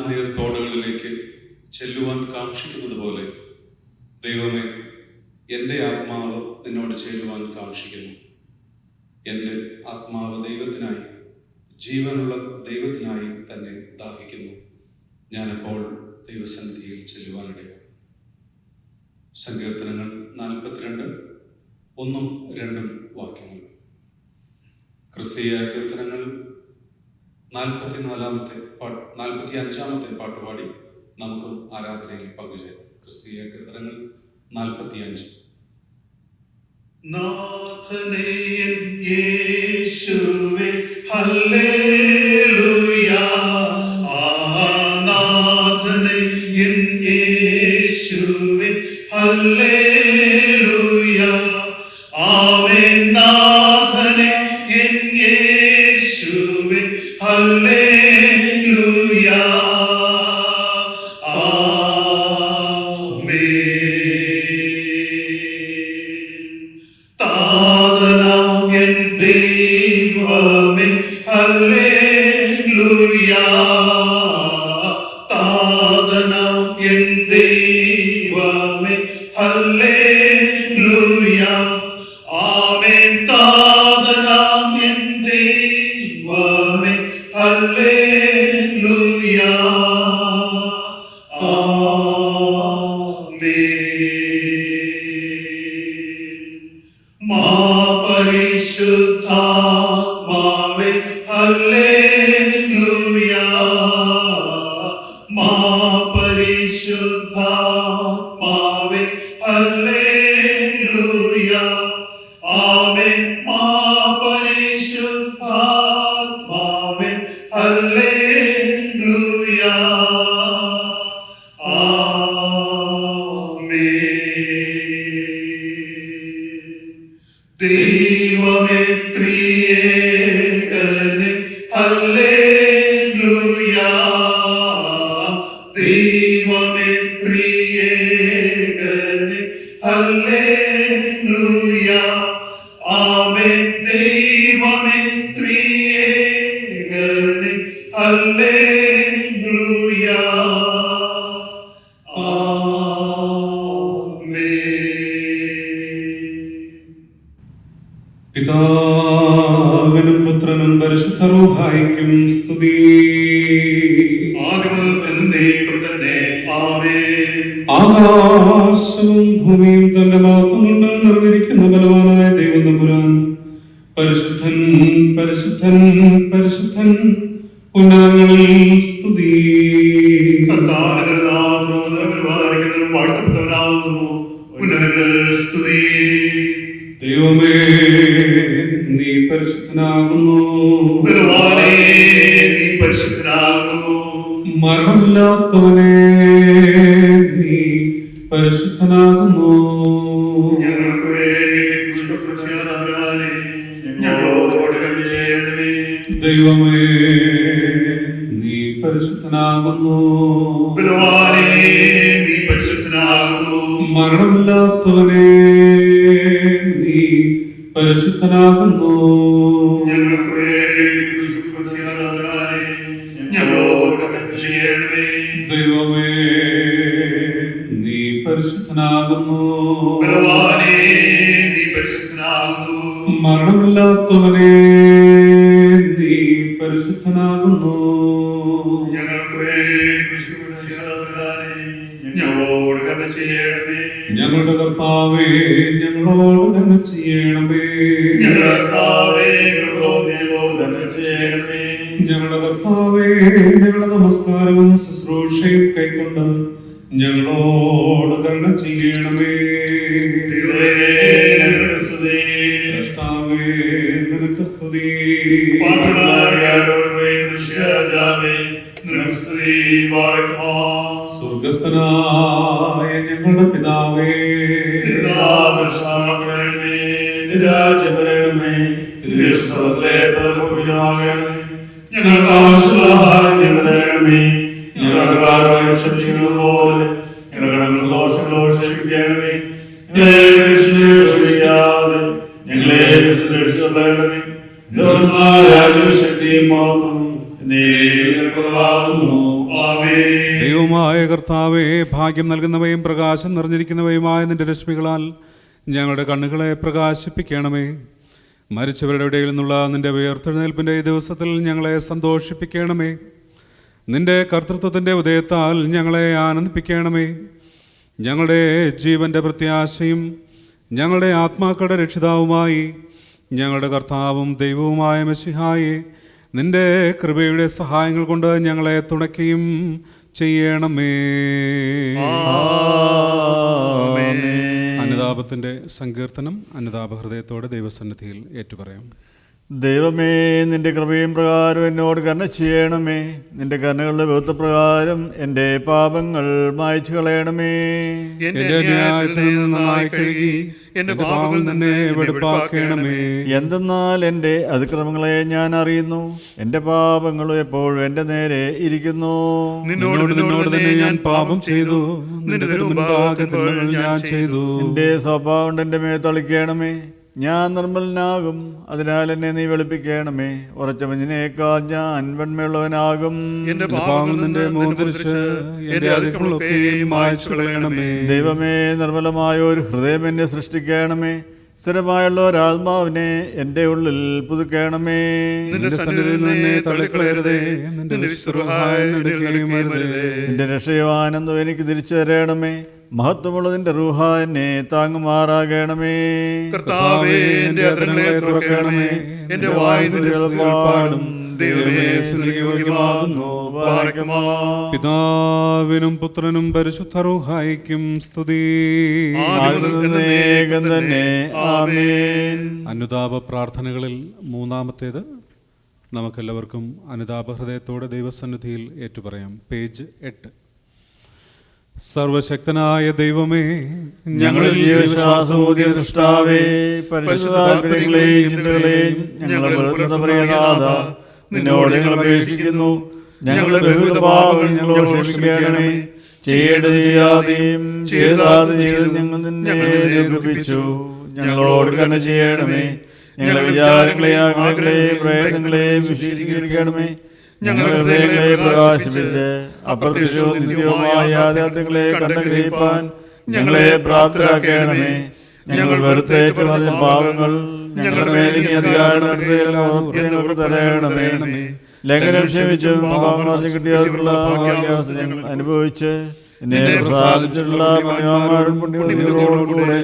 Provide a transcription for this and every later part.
നീർത്തോടുകളിലേക്ക് ചെല്ലുവാൻ കാക്ഷിക്കുന്നത് പോലെ ദൈവമേ, എൻ്റെ ആത്മാവ് നിന്നോട് ചേരുവാൻ കാക്ഷിക്കുന്നു. എൻ്റെ ആത്മാവ് ദൈവത്തിനായി, ജീവനുള്ള ദൈവത്തിനായി തന്നെ ദാഹിക്കുന്നു. ഞാനെപ്പോൾ ദൈവസന്നിധിയിൽ ചെല്ലുവാനിടയാണ്. സങ്കീർത്തനങ്ങൾ 42, 1-2 വാക്യങ്ങൾ. ക്രിസ്തീയ കീർത്തനങ്ങൾ 45-ാമത്തെ പാട്ടുപാടി നമുക്കും ആരാധനയിൽ പങ്കുചേരാം. ക്രിസ്തീയ കീർത്തനങ്ങൾ 45. നാഥനേ യേശുവേ ഹല്ലേലൂയ, നാഥനേ യേശുവേ ഹല്ലേലൂയ, ആമേൻ. നാഥനേ യേശുവേ ഹല്ലേലൂയ, ദൈവമേ ഹല്ലേലൂയ, താതനാം എൻ ദൈവമേ ഹല്ലേലൂയ, ആമേൻ. താതനാം എൻ ദൈവമേ ഹല്ലേലൂയ, പരിശുദ്ധാത്മാവേ ഹല്ലേലൂയ, പരിശുദ്ധാത്മാവേ ഹല്ലേലൂയ, ആമേൻ. പരിശുദ്ധാത്മാവേ ഹല്ലേലൂയ, ദൈവമേ ത്രിയേകനേ ഹല്ലേലൂയ, ദൈവമേ ത്രിയേകനേ ഹല്ലേലൂയ, ആമേൻ. ദൈവമേ ത്രിയേകനേ ഹല്ലേലൂയ, പിതാവിനും പുത്രനും പരിശുദ്ധ റൂഹായിക്കും സ്തുതി. ആദിമുതൽ എന്നേക്കും തന്നെ ആമേൻ. ആകാശവും ഭൂമിയും തന്റെ മഹത്വം കൊണ്ട് നിറഞ്ഞിരിക്കുന്ന ബലവാനായ ദൈവം തമ്പുരാൻ പരിശുദ്ധൻ, പരിശുദ്ധൻ, പരിശുദ്ധൻ, ഉന്നതങ്ങളിൽ സ്തുതി. വാഴ്ത്തപ്പെട്ടവനാകുന്നു, ഉന്നതങ്ങളിൽ സ്തുതി. ദൈവമേ, നീ പരിശുദ്ധനാകുന്നു. ബലവാനേ, നീ പരിശുദ്ധനാകുന്നു. മരണമില്ലാത്തവനേ, നീ പരിശുദ്ധനാകുന്നു. ഞങ്ങൾക്ക് വേണ്ടി ഞങ്ങളോട് കരുണ ചെയ്യണമേ. ദൈവമേ, നീ പരിശുദ്ധനാകുന്നു. ബലവാനേ, നീ പരിശുദ്ധനാകുന്നു. മരണമില്ലാത്തവനേ, നീ പരിശുദ്ധനാകുന്നു. ഞങ്ങൾക്ക് വേണ്ടി ഞങ്ങളോട് കരുണ ചെയ്യണമേ. ദൈവമേ, നീ പരിശുദ്ധനാകുന്നു. ബലവാനേ, നീ പരിശുദ്ധനാകുന്നു. മരണമില്ലാത്തവനേ, നീ പരിശുദ്ധനാകുന്നു. ഞങ്ങൾക്ക് വേണ്ടി ഞങ്ങളോട് കരുണ ചെയ്യണമേ. ഞങ്ങളുടെ കർത്താവേ, ഞങ്ങളോട് കരുണ ചെയ്യണമേ. ഞങ്ങളുടെ കർത്താവേ, ഞങ്ങളോട് കരുണ ചെയ്യണമേ. ഞങ്ങളുടെ കർത്താവേ, ഞങ്ങളുടെ നമസ്കാരവും ശുശ്രൂഷയും കൈക്കൊണ്ട് ഞങ്ങളോട് കരുണ ചെയ്യണമേ. ശ്രേഷ്ഠാവേ, നിനക്ക് സ്തുതി. സ്വർഗസ്ഥനായ ഞങ്ങളുടെ പിതാവേ, ഞങ്ങൾക്ക് ആവശ്യമുള്ള ആഹാരം ഞങ്ങളുടെ ക്ഷമിച്ചതുപോലെ ഞങ്ങളുടെ കടങ്ങളും ദോഷങ്ങളോട് ക്ഷമിക്കണമേ. ഞങ്ങളെ രാജ്യശക്തിയും മാത്രം നീ ആമേൻ. ദൈവമായ കർത്താവേ, ഭാഗ്യം നൽകുന്നവയും പ്രകാശം നിറഞ്ഞിരിക്കുന്നവയുമായ നിന്റെ രശ്മികളാൽ ഞങ്ങളുടെ കണ്ണുകളെ പ്രകാശിപ്പിക്കണമേ. മരിച്ചവരുടെ ഇടയിൽ നിന്നുള്ള നിന്റെ ഉയർത്തെഴുന്നേൽപ്പിൻ്റെ ഈ ദിവസത്തിൽ ഞങ്ങളെ സന്തോഷിപ്പിക്കണമേ. നിന്റെ കർത്തൃത്വത്തിൻ്റെ ഉദയത്താൽ ഞങ്ങളെ ആനന്ദിപ്പിക്കണമേ. ഞങ്ങളുടെ ജീവൻ്റെ പ്രത്യാശയും ഞങ്ങളുടെ ആത്മാക്കളുടെ രക്ഷിതാവുമായി ഞങ്ങളുടെ കർത്താവും ദൈവവുമായ മെശിഹായെ, നിന്റെ കൃപയുടെ സഹായങ്ങൾ കൊണ്ട് ഞങ്ങളെ തുണയ്ക്കുകയും ചെയ്യണമേ. ആമേൻ. അനുതാപത്തിൻ്റെ സങ്കീർത്തനം അനുതാപ ഹൃദയത്തോടെ ദൈവസന്നിധിയിൽ ഏറ്റുപറയാം. ദൈവമേ, നിന്റെ കൃപയും പ്രകാരം എന്നോട് കരുണ ചെയ്യണമേ. നിന്റെ കരുണകളുടെ ബഹുത്വപ്രകാരം എൻ്റെ പാപങ്ങൾ മായ്ച്ചു കളയണമേ. എന്റെ അന്യായത്തിൽ നിന്ന് നന്നായി കഴുകി എന്റെ പാപങ്ങളിൽ തന്നെ വെടിപ്പാക്കണമേ. എന്തെന്നാൽ എൻ്റെ അതിക്രമങ്ങളെ ഞാൻ അറിയുന്നു, എൻ്റെ പാപങ്ങളും എപ്പോഴും എൻ്റെ നേരെ ഇരിക്കുന്നു. നിന്നോട് തന്നെ ഞാൻ പാപം ചെയ്തു, നിന്റെ തിരുമുൻപാകെ തിന്മകൾ ഞാൻ ചെയ്തു. നിന്റെ സ്വഭാവം കൊണ്ട് എൻ്റെ മേൽ തളിക്കണമേ. ഞാൻ നിർമ്മലനാകും, അതിനാൽ എന്നെ നീ വെളുപ്പിക്കണമേ. ഉറച്ച മഞ്ഞിനേക്കാൾ ഞാൻ വെണ്മയുള്ളവനാകും. എന്റെ പാപങ്ങൾ നിന്റെ മുഖം തിരിച്ച് എന്റെ അതിക്രമങ്ങളൊക്കെയും മായ്ച്ചു കളയണമേ. ദൈവമേ, നിർമ്മലമായ ഒരു ഹൃദയം എന്നെ സൃഷ്ടിക്കണമേ. സ്ഥിരമായുള്ള ഒരാത്മാവിനെ എൻ്റെ ഉള്ളിൽ പുതുക്കണമേ. നിന്റെ സന്നിധിയിൽ നിന്നെ തള്ളിക്കളയരുതേ, നിന്റെ വിശുദ്ധമായ എടുക്കുകയും അരുതേ. നിന്റെ രക്ഷയോ ആനന്ദം എനിക്ക് തിരിച്ചു തരണമേ. മഹത്വമുള്ള നിന്റെ റൂഹ എന്നെ താങ്ങുമാറാകണമേ. കർത്താവേ, എന്റെ അധരങ്ങളെ തുറക്കണമേ. എന്റെ വായ് നിന്റെ സ്തുതികൾ പാടും. ദൈവമേ, സ്തുതിക്ക് യോഗ്യമാകുന്നു. ബാരക്കുമോർ. പിതാവിനും പുത്രനും പരിശുദ്ധ റൂഹായിക്കും സ്തുതി. ആദിമുതൽക്ക് തന്നെ. ആമേൻ. അനുതാപ പ്രാർത്ഥനകളിൽ മൂന്നാമത്തേത് നമുക്കെല്ലാവർക്കും അനുതാപ ഹൃദയത്തോടെ ദൈവസന്നിധിയിൽ ഏറ്റുപറയാം. പേജ് 8. സർവശക്തനായ ദൈവമേ, ഞങ്ങളിൽ ജീവശ്വാസമൂതിയ സൃഷ്ടാവേ, പരിശുദ്ധ താല്പര്യങ്ങളെയും ചിന്തകളെയും ഞങ്ങൾ വെറുതെ പറയാതെ നിന്നോട് ഞങ്ങൾ അപേക്ഷിക്കുന്നു. ഞങ്ങളുടെ ബഹുവിധ പാപങ്ങൾ ഞങ്ങളോട് ക്ഷമിക്കണമേ. ചെയ്യേണ്ടത് ചെയ്യാതെയും ചെയ്താതെ ചെയ്ത് ഞങ്ങൾ നിന്നെ നിരൂപിച്ചു. ഞങ്ങളോട് കരുണ ചെയ്യണമേ. ഞങ്ങളുടെ വിചാരങ്ങളെയും ആഗ്രഹങ്ങളെയും പ്രയത്നങ്ങളെയും വിശദീകരിക്കണമേ. ഞങ്ങളുടെ ഹൃദയങ്ങളെ പ്രകാശിപ്പിച്ച് അപ്രത്യക്ഷവും നിത്യവുമായ യാഥാർത്ഥ്യങ്ങളെ കണ്ടുഗ്രഹിപ്പാൻ ഞങ്ങളെ പ്രാപ്തരാക്കണമേ. ഞങ്ങൾ വെറുത്തേറ്റ് പറഞ്ഞ പാപങ്ങൾ ഞങ്ങളുടെ മേലിൽ അധികാരം തരണമേ. ലംഘനം ക്ഷമിച്ചും പാപനാശം കിട്ടിയവർക്കുള്ള ഭാഗ്യാവസ്ഥ ഞങ്ങൾ അനുഭവിച്ച് എന്നെ പ്രസാദിച്ചിട്ടുള്ള പുണ്യങ്ങളോടുകൂടെ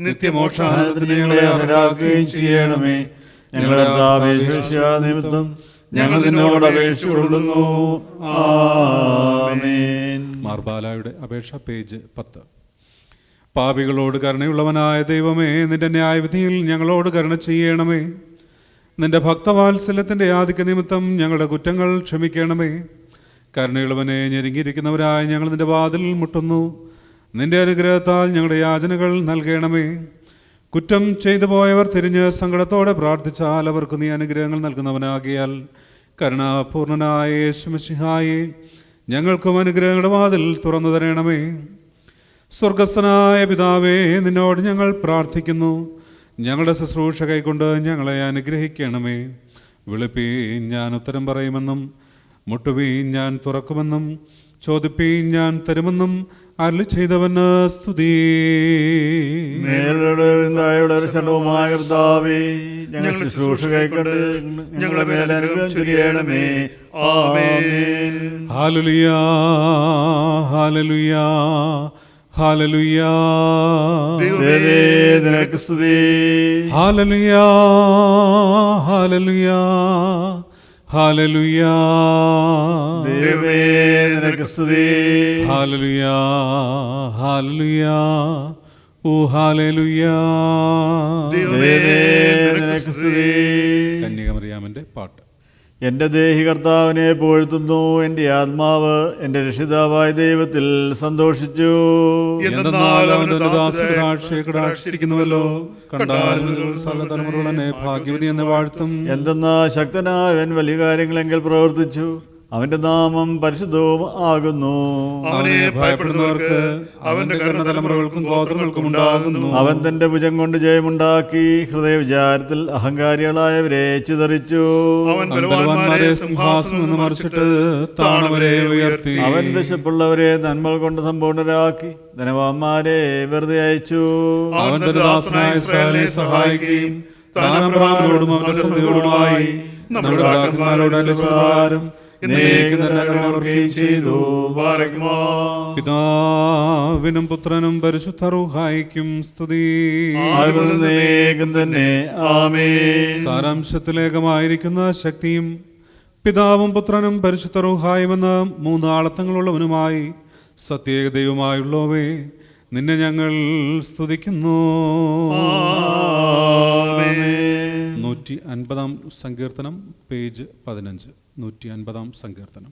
നിത്യമോക്ഷാനന്ദത്തിന് ഞങ്ങളെ അർഹരാക്കുകയും ചെയ്യണമേ. ഞങ്ങളുടെ നിമിത്തം ഞങ്ങൾ നിന്നോട് അപേക്ഷിച്ചുകൊള്ളുന്നു. ആമേൻ. മാർബാലയുടെ അപേക്ഷ പേജ് 10. പാപികളോട് കരുണയുള്ളവനായ ദൈവമേ, നിന്റെ ന്യായവിധിയിൽ ഞങ്ങളോട് കരുണ ചെയ്യണമേ. നിന്റെ ഭക്തവാത്സല്യത്തിൻ്റെ ആധിക്യ നിമിത്തം ഞങ്ങളുടെ കുറ്റങ്ങൾ ക്ഷമിക്കണമേ. കരുണയുള്ളവനെ ഞെരുങ്ങിയിരിക്കുന്നവരായ ഞങ്ങൾ നിന്റെ വാതിൽ മുട്ടുന്നു. നിന്റെ അനുഗ്രഹത്താൽ ഞങ്ങളുടെ യാചനകൾ നൽകണമേ. കുറ്റം ചെയ്തു പോയവർ തിരിഞ്ഞ് സങ്കടത്തോടെ പ്രാർത്ഥിച്ചാൽ അവർക്ക് നീ അനുഗ്രഹങ്ങൾ നൽകുന്നവനാകിയാൽ കരുണാപൂർണനായ യേശു മിശിഹായേ, ഞങ്ങൾക്കും അനുഗ്രഹങ്ങളുടെ വാതിൽ തുറന്നു തരണമേ. സ്വർഗസ്ഥനായ പിതാവേ, നിന്നോട് ഞങ്ങൾ പ്രാർത്ഥിക്കുന്നു. ഞങ്ങളുടെ ശുശ്രൂഷ കൈക്കൊണ്ട് ഞങ്ങളെ അനുഗ്രഹിക്കണമേ. വിളിപ്പീൻ, ഞാൻ ഉത്തരം പറയുമെന്നും മുട്ടുവീൻ, ഞാൻ തുറക്കുമെന്നും ചോദിപ്പീൻ, ഞാൻ തരുമെന്നും അരുളി ചെയ്തവന് സ്തുതി. ശരണവുമായ കർത്താവേ, ഞങ്ങളുടെ ശുശ്രൂഷ കൈക്കൊണ്ട് ഞങ്ങളുടെ മേൽ അനുഗ്രഹം ചൊരിയണമേ. ആമേൻ. ഹല്ലേലൂയ, ഹല്ലേലൂയ, ഹല്ലേലൂയ. ദൈവമേ, നിനക്ക് സ്തുതി. ഹല്ലേലൂയ, ഹല്ലേലൂയ, ഹല്ലേലൂയ. ദൈവമേ, നിനക്ക് സ്തുതി. ഹല്ലേലൂയ, ഹല്ലേലൂയ, ഓ ഹല്ലേലൂയ. ദൈവമേ, നിനക്ക് സ്തുതി. കന്യകമറിയാമന്റെ പാട്ട്. എൻ്റെ ദേഹി കർത്താവിനെ പുകഴ്ത്തുന്നു. എൻ്റെ ആത്മാവ് എൻ്റെ രക്ഷിതാവായ ദൈവത്തിൽ സന്തോഷിച്ചു. എന്തെന്നാൽ അവന്റെ ദാസന്റെ കാഴ്ചയെ കടാക്ഷിച്ചിരിക്കുന്നുവല്ലോ. കണ്ടാൽ തലമുറകളെ ഭാഗ്യവതി എന്ന് വാഴ്ത്തും. എന്തെന്നാ ശക്തനായവൻ വലിയ കാര്യങ്ങളെങ്കിൽ പ്രവർത്തിച്ചു. അവന്റെ നാമം പരിശുദ്ധവും ആകുന്നു. അവനെ ഭയപ്പെടുന്നവർക്ക് അവന്റെ കരുണ തലമുറകൾക്കും ഗോത്രങ്ങൾക്കും ഉണ്ടാകുന്നു. അവൻ തന്റെ ഭുജം കൊണ്ട് ജയമുണ്ടാക്കി ഹൃദയ വിചാരത്തിൽ അഹങ്കാരികളായവരെ ചിതറിച്ചു. അവൻ ബലവാന്മാരെ സിംഹാസനം നിന്ന് മറിച്ചിട്ട് താണവരെ ഉയർത്തി. അവൻ വിശപ്പുള്ളവരെ നന്മകൾ കൊണ്ട് സമ്പൂർണരാക്കി ധനവാന്മാരെ വെറുതെ അയച്ചു. അവൻ തന്റെ ദാസനായ ഇസ്രായേലിനെ സഹായിക്കുകയും താനബ്രഹാമിനോടും അവന്റെ സന്തതിയോടുമായി നമ്മുടെ പിതാക്കന്മാരോട് അനുസരിച്ചപ്രകാരം എന്നേക്കും തന്നെ കരുണ ചെയ്തു. പിതാവിനും പുത്രനും പരിശുദ്ധ റൂഹായിക്കും സ്തുതി. തന്നെ ആമേൻ. സാരാംശത്തിലേകമായിരിക്കുന്ന ശക്തിയും പിതാവും പുത്രനും പരിശുദ്ധ റൂഹായുമെന്ന മൂന്നാളത്തങ്ങളുള്ളവനുമായി സത്യേക ദൈവമായുള്ളവേ, നിന്നെ ഞങ്ങൾ സ്തുതിക്കുന്നു. 150 സങ്കീർത്തനം, പേജ് 15. 150 സങ്കീർത്തനം.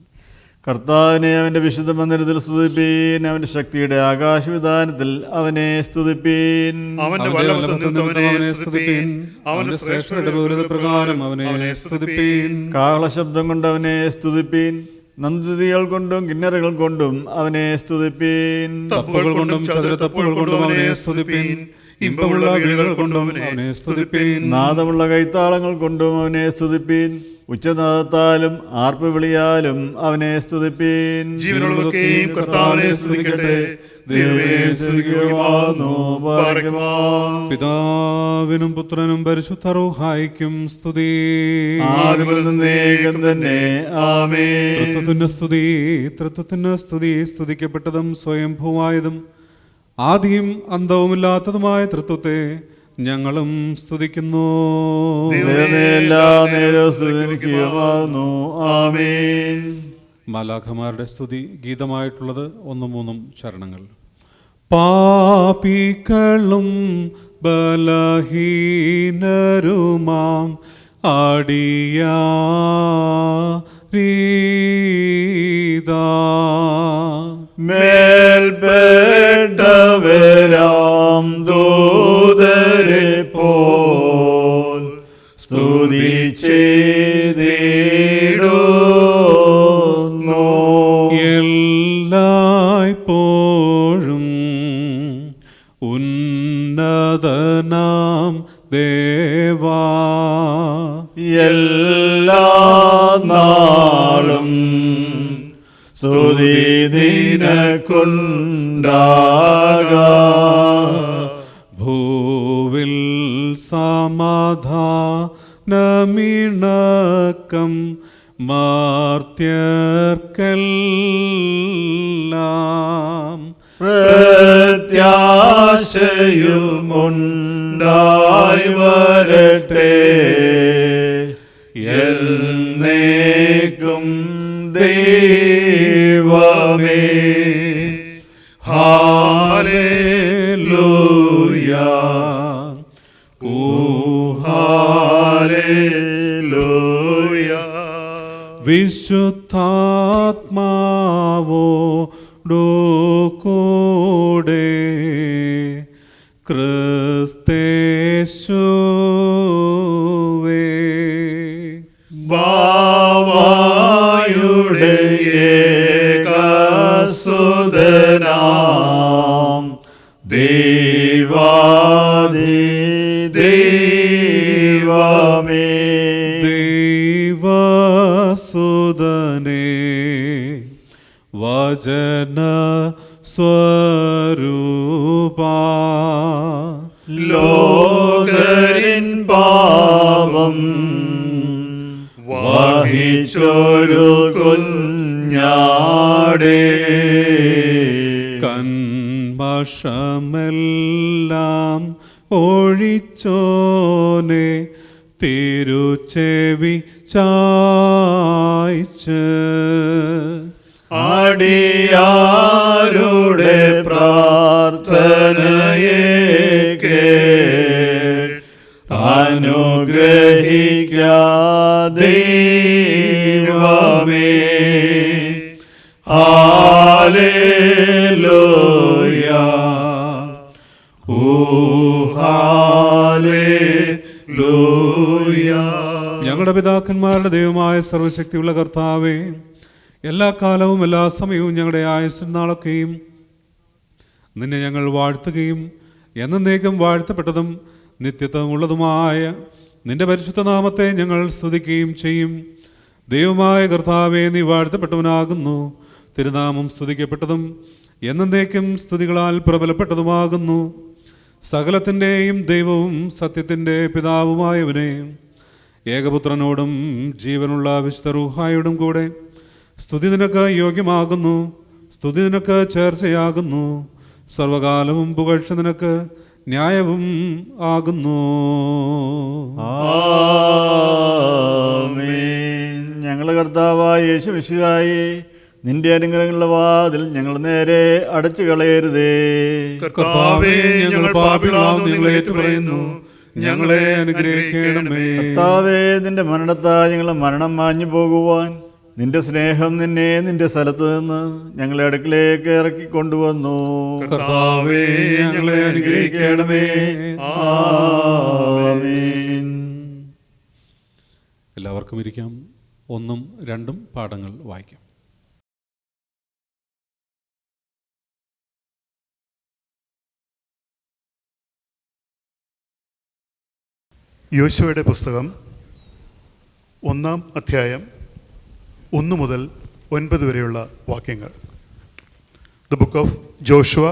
കർത്താവിനെ അവന്റെ വിശുദ്ധ മന്ദിരത്തിൽ സ്തുതിപ്പീൻ, അവന്റെ ശക്തിയുടെ ആകാശവിധാനത്തിൽ അവനെ സ്തുതിപ്പീൻ. അവന്റെ വല്ലഭത്വം അവനെ സ്തുതിപ്പീൻ, അവന്റെ ശ്രേഷ്ഠതയുടെ പ്രകാരം അവനെ സ്തുതിപ്പീൻ. കാഹളശബ്ദം കൊണ്ട് അവനെ സ്തുതിപ്പീൻ, നന്ദികൾ കൊണ്ടും കിന്നരകൾ കൊണ്ടും അവനെ സ്തുതിപ്പീൻ. തപ്പുകൾ കൊണ്ടും ചതുരത്തപ്പുകൾ കൊണ്ടും അവനെ സ്തുതിപ്പീൻ, ഇമ്പമുള്ള വീടുകൾ കൊണ്ടും അവനെ സ്തുതിപ്പീൻ. നാദമുള്ള കൈത്താളങ്ങൾ കൊണ്ടും അവനെ സ്തുതിപ്പീൻ, ഉച്ചനാദത്താലും ആർപ്പുവിളിയാലും അവനെ സ്തുതിപ്പീൻ. ജീവനുള്ളതൊക്കെയും കർത്താവിനെ സ്തുതിക്കട്ടെ. പിതാവിനും പുത്രനും പരിശുദ്ധ റൂഹായിക്കും സ്തുതി. തന്നെ ആമേൻ. തൃത്വത്തിന് സ്തുതി, തൃത്വത്തിന് സ്തുതി. സ്തുതിക്കപ്പെട്ടതും സ്വയംഭൂവായതും ആദിയും അന്തവുമില്ലാത്തതുമായ തൃത്വത്തെ ഞങ്ങളും സ്തുതിക്കുന്നു. ആമേൻ. മാലാഖമാരുടെ സ്തുതി ഗീതമായിട്ടുള്ളത് 1-3 ചരണങ്ങൾ. പാപികളും ബലഹീനരുമാം അടിയാരീതാ മേൽപ്പെട്ടവരാം ദൂതരെ പോൽ സ്തുതിച്ചേടേടുന്നു. എല്ലായ്പ്പോഴും ഉന്നതനാം ദേവാ, എല്ലാ നാളും സ്തുതി നിനക്കുണ്ടാക. ഭൂവിൽ സമാധാനമിണക്കം മാർത്യർക്കെല്ലാം. പ്രത്യാശയുമുണ്ടായി വരട്ടെ എന്നേക്കും ദൈവമേ. ഹല്ലേലൂയ, ഓ ഹല്ലേലൂയ. വിശുദ്ധാത്മാവോടുകൂടെ ക്രിസ്തേശുവേ, ബാവായുടെ ഏകസുതനാം ദൈവാദി ദൈവമേ. ദൈവസുതനേ, വചന സ്വരൂപാ, ലോകരിൻ പാപം വഹിച്ചൊരു കുഞ്ഞാടേ, കന്മഷമെല്ലാം ഒഴിച്ചോനെ തിരുച്ചെവി ചായ്ച്ച്. അടിയാരുടെ പ്രാർത്ഥനയെ അനുഗ്രഹിക്കാതെ ദൈവമേ. ഹല്ലേലൂയ, ഓ ഹല്ലേലൂയ. ഞങ്ങളുടെ പിതാക്കന്മാരുടെ ദൈവമായ സർവശക്തിയുള്ള കർത്താവേ, എല്ലാ കാലവും എല്ലാ സമയവും ഞങ്ങളുടെ ആയുസ്സിൻ നാളൊക്കെയും നിന്നെ ഞങ്ങൾ വാഴ്ത്തുകയും എന്നേക്കും വാഴ്ത്തപ്പെട്ടതും നിത്യത്വമുള്ളതുമായ നിന്റെ പരിശുദ്ധ നാമത്തെ ഞങ്ങൾ സ്തുതിക്കുകയും ചെയ്യും. ദൈവമായ കർത്താവേ, നീ വാഴ്ത്തപ്പെട്ടവനാകുന്നു. തിരുനാമം സ്തുതിക്കപ്പെട്ടതും എന്നേക്കും സ്തുതികളാൽ പ്രബലപ്പെട്ടതുമാകുന്നു. സകലത്തിൻ്റെയും ദൈവവും സത്യത്തിൻ്റെ പിതാവുമായവനെ, ഏകപുത്രനോടും ജീവനുള്ള വിശുദ്ധ റൂഹായോടും കൂടെ സ്തുതി നിനക്ക് യോഗ്യമാകുന്നു. സ്തുതി നിനക്ക് ചേർച്ചയാകുന്നു. സർവകാലവും പുകഴ്ച നിനക്ക് ന്യായവും ആകുന്നു. ആമേൻ. ഞങ്ങളുടെ കർത്താവായ യേശു മിശിഹായേ, നിന്റെ അനുഗ്രഹങ്ങളുടെ വാതിൽ ഞങ്ങൾ നേരെ അടച്ചു കളയരുതേ. കർത്താവേ, ഞങ്ങൾ പാപികളാകുന്നു, ഞങ്ങളെ ഏറ്റുപറയുന്നു, ഞങ്ങളെ അനുഗ്രഹിക്കണമേ. കർത്താവേ, നിന്റെ മരണത്താൽ ഞങ്ങളുടെ മരണം മാഞ്ഞു പോകുവാൻ നിന്റെ സ്നേഹം നിന്നെ നിന്റെ സ്ഥലത്ത് നിന്ന് ഞങ്ങളെ അടുക്കിലേക്ക് ഇറക്കിക്കൊണ്ടുവന്നു. കർത്താവേ, ഞങ്ങളെ അനുഗ്രഹിക്കണമേ. ആമേൻ. എല്ലാവർക്കും ഇരിക്കാം. 1ഉം 2ഉം പാഠങ്ങൾ വായിക്കാം. യോശുവയുടെ പുസ്തകം 1-ാം അധ്യായം 1 മുതൽ 9 വരെയുള്ള വാക്യങ്ങൾ. The book of Joshua,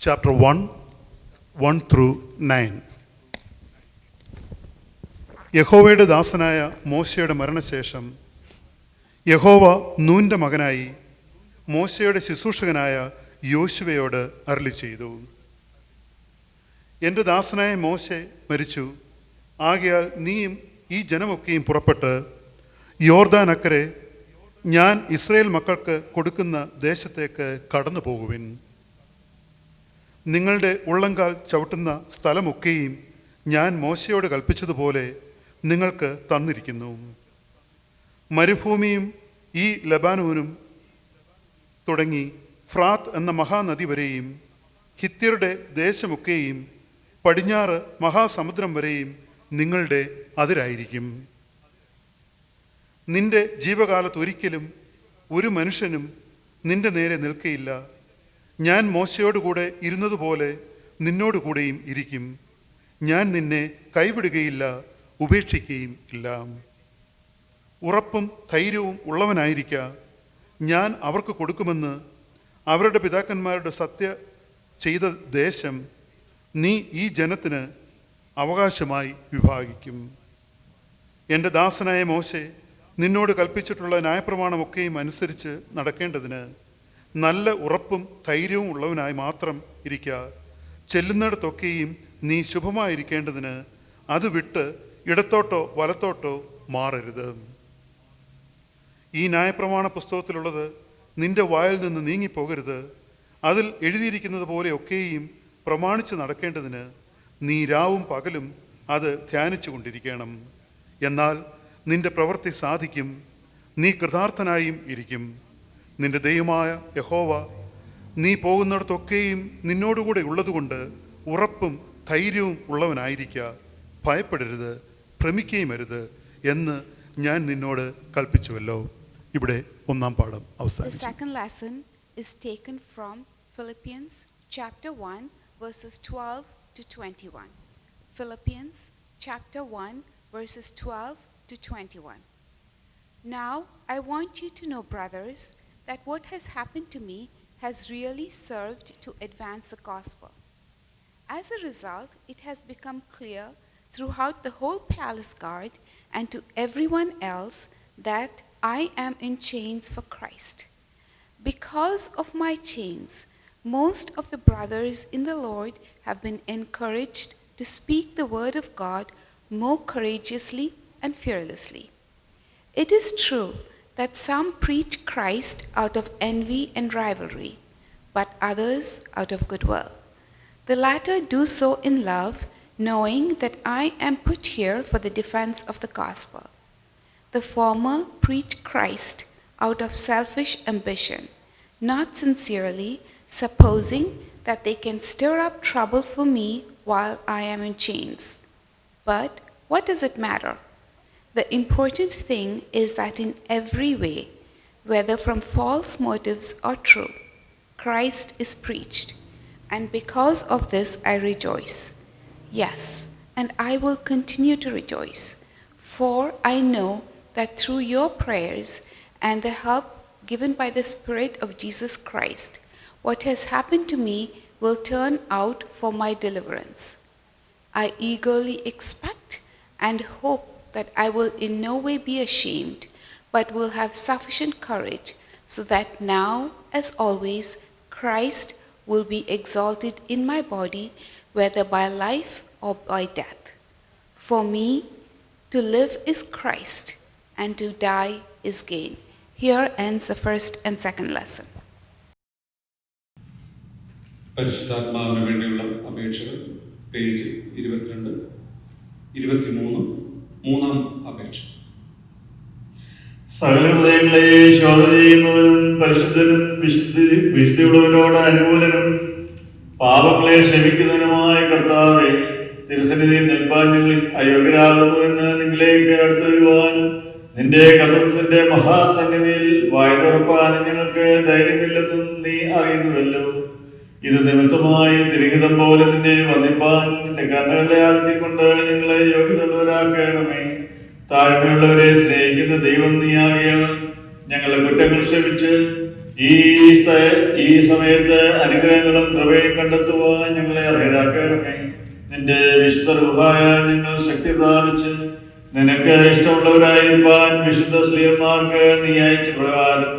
chapter 1:1-9. യഹോവയുടെ ദാസനായ മോശയുടെ മരണശേഷം യഹോവ നൂൻ്റെ മകനായി മോശയുടെ ശുശ്രൂഷകനായ യോശുവയോട് അരുളി ചെയ്തു, എൻ്റെ ദാസനായ മോശെ മരിച്ചു. ആകയാൽ നീയും ഈ ജനമൊക്കെയും പുറപ്പെട്ട് യോർദാൻ അക്കരെ ഞാൻ ഇസ്രായേൽ മക്കൾക്ക് കൊടുക്കുന്ന ദേശത്തേക്ക് കടന്നു പോകുവിൻ. നിങ്ങളുടെ ഉള്ളങ്കാൽ ചവിട്ടുന്ന സ്ഥലമൊക്കെയും ഞാൻ മോശയോട് കൽപ്പിച്ചതുപോലെ നിങ്ങൾക്ക് തന്നിരിക്കുന്നു. മരുഭൂമിയും ഈ ലബാനോനും തുടങ്ങി ഫ്രാത്ത് എന്ന മഹാനദി വരെയും ഹിത്യരുടെ ദേശമൊക്കെയും പടിഞ്ഞാറ് മഹാസമുദ്രം വരെയും നിങ്ങളുടെ അതിരായിരിക്കും. നിന്റെ ജീവകാലത്ത് ഒരിക്കലും ഒരു മനുഷ്യനും നിന്റെ നേരെ നിൽക്കയില്ല. ഞാൻ മോശയോടുകൂടെ ഇരുന്നതുപോലെ നിന്നോടുകൂടെയും ഇരിക്കും. ഞാൻ നിന്നെ കൈവിടുകയില്ല, ഉപേക്ഷിക്കുകയും ഇല്ല. ഉറപ്പും ധൈര്യവും ഉള്ളവനായിരിക്ക. ഞാൻ അവർക്ക് കൊടുക്കുമെന്ന് അവരുടെ പിതാക്കന്മാരുടെ സത്യ ചെയ്ത ദേശം നീ ഈ ജനത്തിന് അവകാശമായി വിഭാഗിക്കും. എൻ്റെ ദാസനായ മോശെ നിന്നോട് കൽപ്പിച്ചിട്ടുള്ള ന്യായപ്രമാണമൊക്കെയും അനുസരിച്ച് നടക്കേണ്ടതിന് നല്ല ഉറപ്പും ധൈര്യവും ഉള്ളവനായി മാത്രം ഇരിക്കുക. ചെല്ലുന്നിടത്തൊക്കെയും നീ ശുഭമായിരിക്കേണ്ടതിന് അത് വിട്ട് ഇടത്തോട്ടോ വലത്തോട്ടോ മാറരുത്. ഈ ന്യായപ്രമാണ പുസ്തകത്തിലുള്ളത് നിന്റെ വായിൽ നിന്ന് നീങ്ങിപ്പോകരുത്. അതിൽ എഴുതിയിരിക്കുന്നത് പോലെയൊക്കെയും പ്രമാണിച്ച് നടക്കേണ്ടതിന് നീ രാവും പകലും അത് ധ്യാനിച്ചു കൊണ്ടിരിക്കണം. എന്നാൽ നിന്റെ പ്രവൃത്തി സാധിക്കും, നീ കൃതാർത്ഥനായും ഇരിക്കും. നിന്റെ ദൈവമായ യഹോവ നീ പോകുന്നിടത്തൊക്കെയും നിന്നോടുകൂടെ ഉള്ളതുകൊണ്ട് ഉറപ്പും ധൈര്യവും ഉള്ളവനായിരിക്കുക. ഭയപ്പെടരുത്, ഭ്രമിക്കുകയും അരുത് എന്ന് ഞാൻ നിന്നോട് കൽപ്പിച്ചുവല്ലോ. ഇവിടെ 1-ാം പാഠം അവസാനിച്ചു. The second lesson is taken from Philippians chapter 1 verses 12 to 21. Philippians chapter 1 verses 12 to 21. Now I want you to know, brothers, that what has happened to me has really served to advance the gospel. As a result, it has become clear throughout the whole palace guard and to everyone else that I am in chains for Christ. Because of my chains, most of the brothers in the Lord have been encouraged to speak the word of God more courageously and fearlessly. It is true that some preach Christ out of envy and rivalry, but others out of goodwill. The latter do so in love, knowing that I am put here for the defense of the gospel. The former preach Christ out of selfish ambition, not sincerely, supposing that they can stir up trouble for me while I am in chains. But what does it matter? The important thing is that in every way whether from false motives or true. Christ is preached, and because of this I rejoice. Yes, and I will continue to rejoice, for I know that through your prayers and the help given by the Spirit of Jesus Christ, what has happened to me will turn out for my deliverance. I eagerly expect and hope that I will in no way be ashamed, but will have sufficient courage, so that now, as always, Christ will be exalted in my body, whether by life or by death. For me, to live is Christ, and to die is gain. Here ends the first and second lesson. പരിശുദ്ധാത്മാവിന് വേണ്ടിയുള്ള അപേക്ഷകൾ page 22, 23, മൂന്നാം അപേക്ഷ. സകല ഹൃദയങ്ങളെ ശോധന ചെയ്യുന്നവനും പരിശുദ്ധനും വിശുദ്ധിയുള്ളവരോട് അനുകൂലനും പാപങ്ങളെ ക്ഷമിക്കുന്നതിനുമായ കർത്താവേ, തിരുസന്നിധി നിൽപ്പാൻ ഞങ്ങൾ അയോഗ്യരാകുന്നുവെന്ന് നിങ്ങളിലേക്ക് അടുത്തു വരുവാനും നിന്റെ കർത്തൃത്വത്തിന്റെ മഹാസന്നിധിയിൽ വായു തുറപ്പാനും ഞങ്ങൾക്ക് ധൈര്യമില്ലെന്നും നീ അറിയുന്നുവല്ലോ. ഇത് നിമിത്തമായി തിരഹിതം പോലെ നിന്നെ വന്ദിപ്പാൻ നിന്റെ കണ്ണുകളെ ആദിക്കൊണ്ട് ഞങ്ങളെ യോഗ്യതയുള്ളവരാക്കണമേ. താഴ്മയുള്ളവരെ സ്നേഹിക്കുന്ന ദൈവം നീയാകിയാൽ ഞങ്ങളുടെ കുറ്റങ്ങൾ ക്ഷമിച്ച് ഈ സമയത്ത് അനുഗ്രഹങ്ങളും കൃപയും കണ്ടെത്തുവാൻ ഞങ്ങളെ അർഹരാക്കണമേ. നിന്റെ വിശുദ്ധ റൂഹായ ഞങ്ങൾ ശക്തി പ്രാപിച്ച് നിനക്ക് ഇഷ്ടമുള്ളവരായിരിക്കാൻ വിശുദ്ധ സ്ത്രീയന്മാർക്ക് നീ അയച്ച പ്രകാരം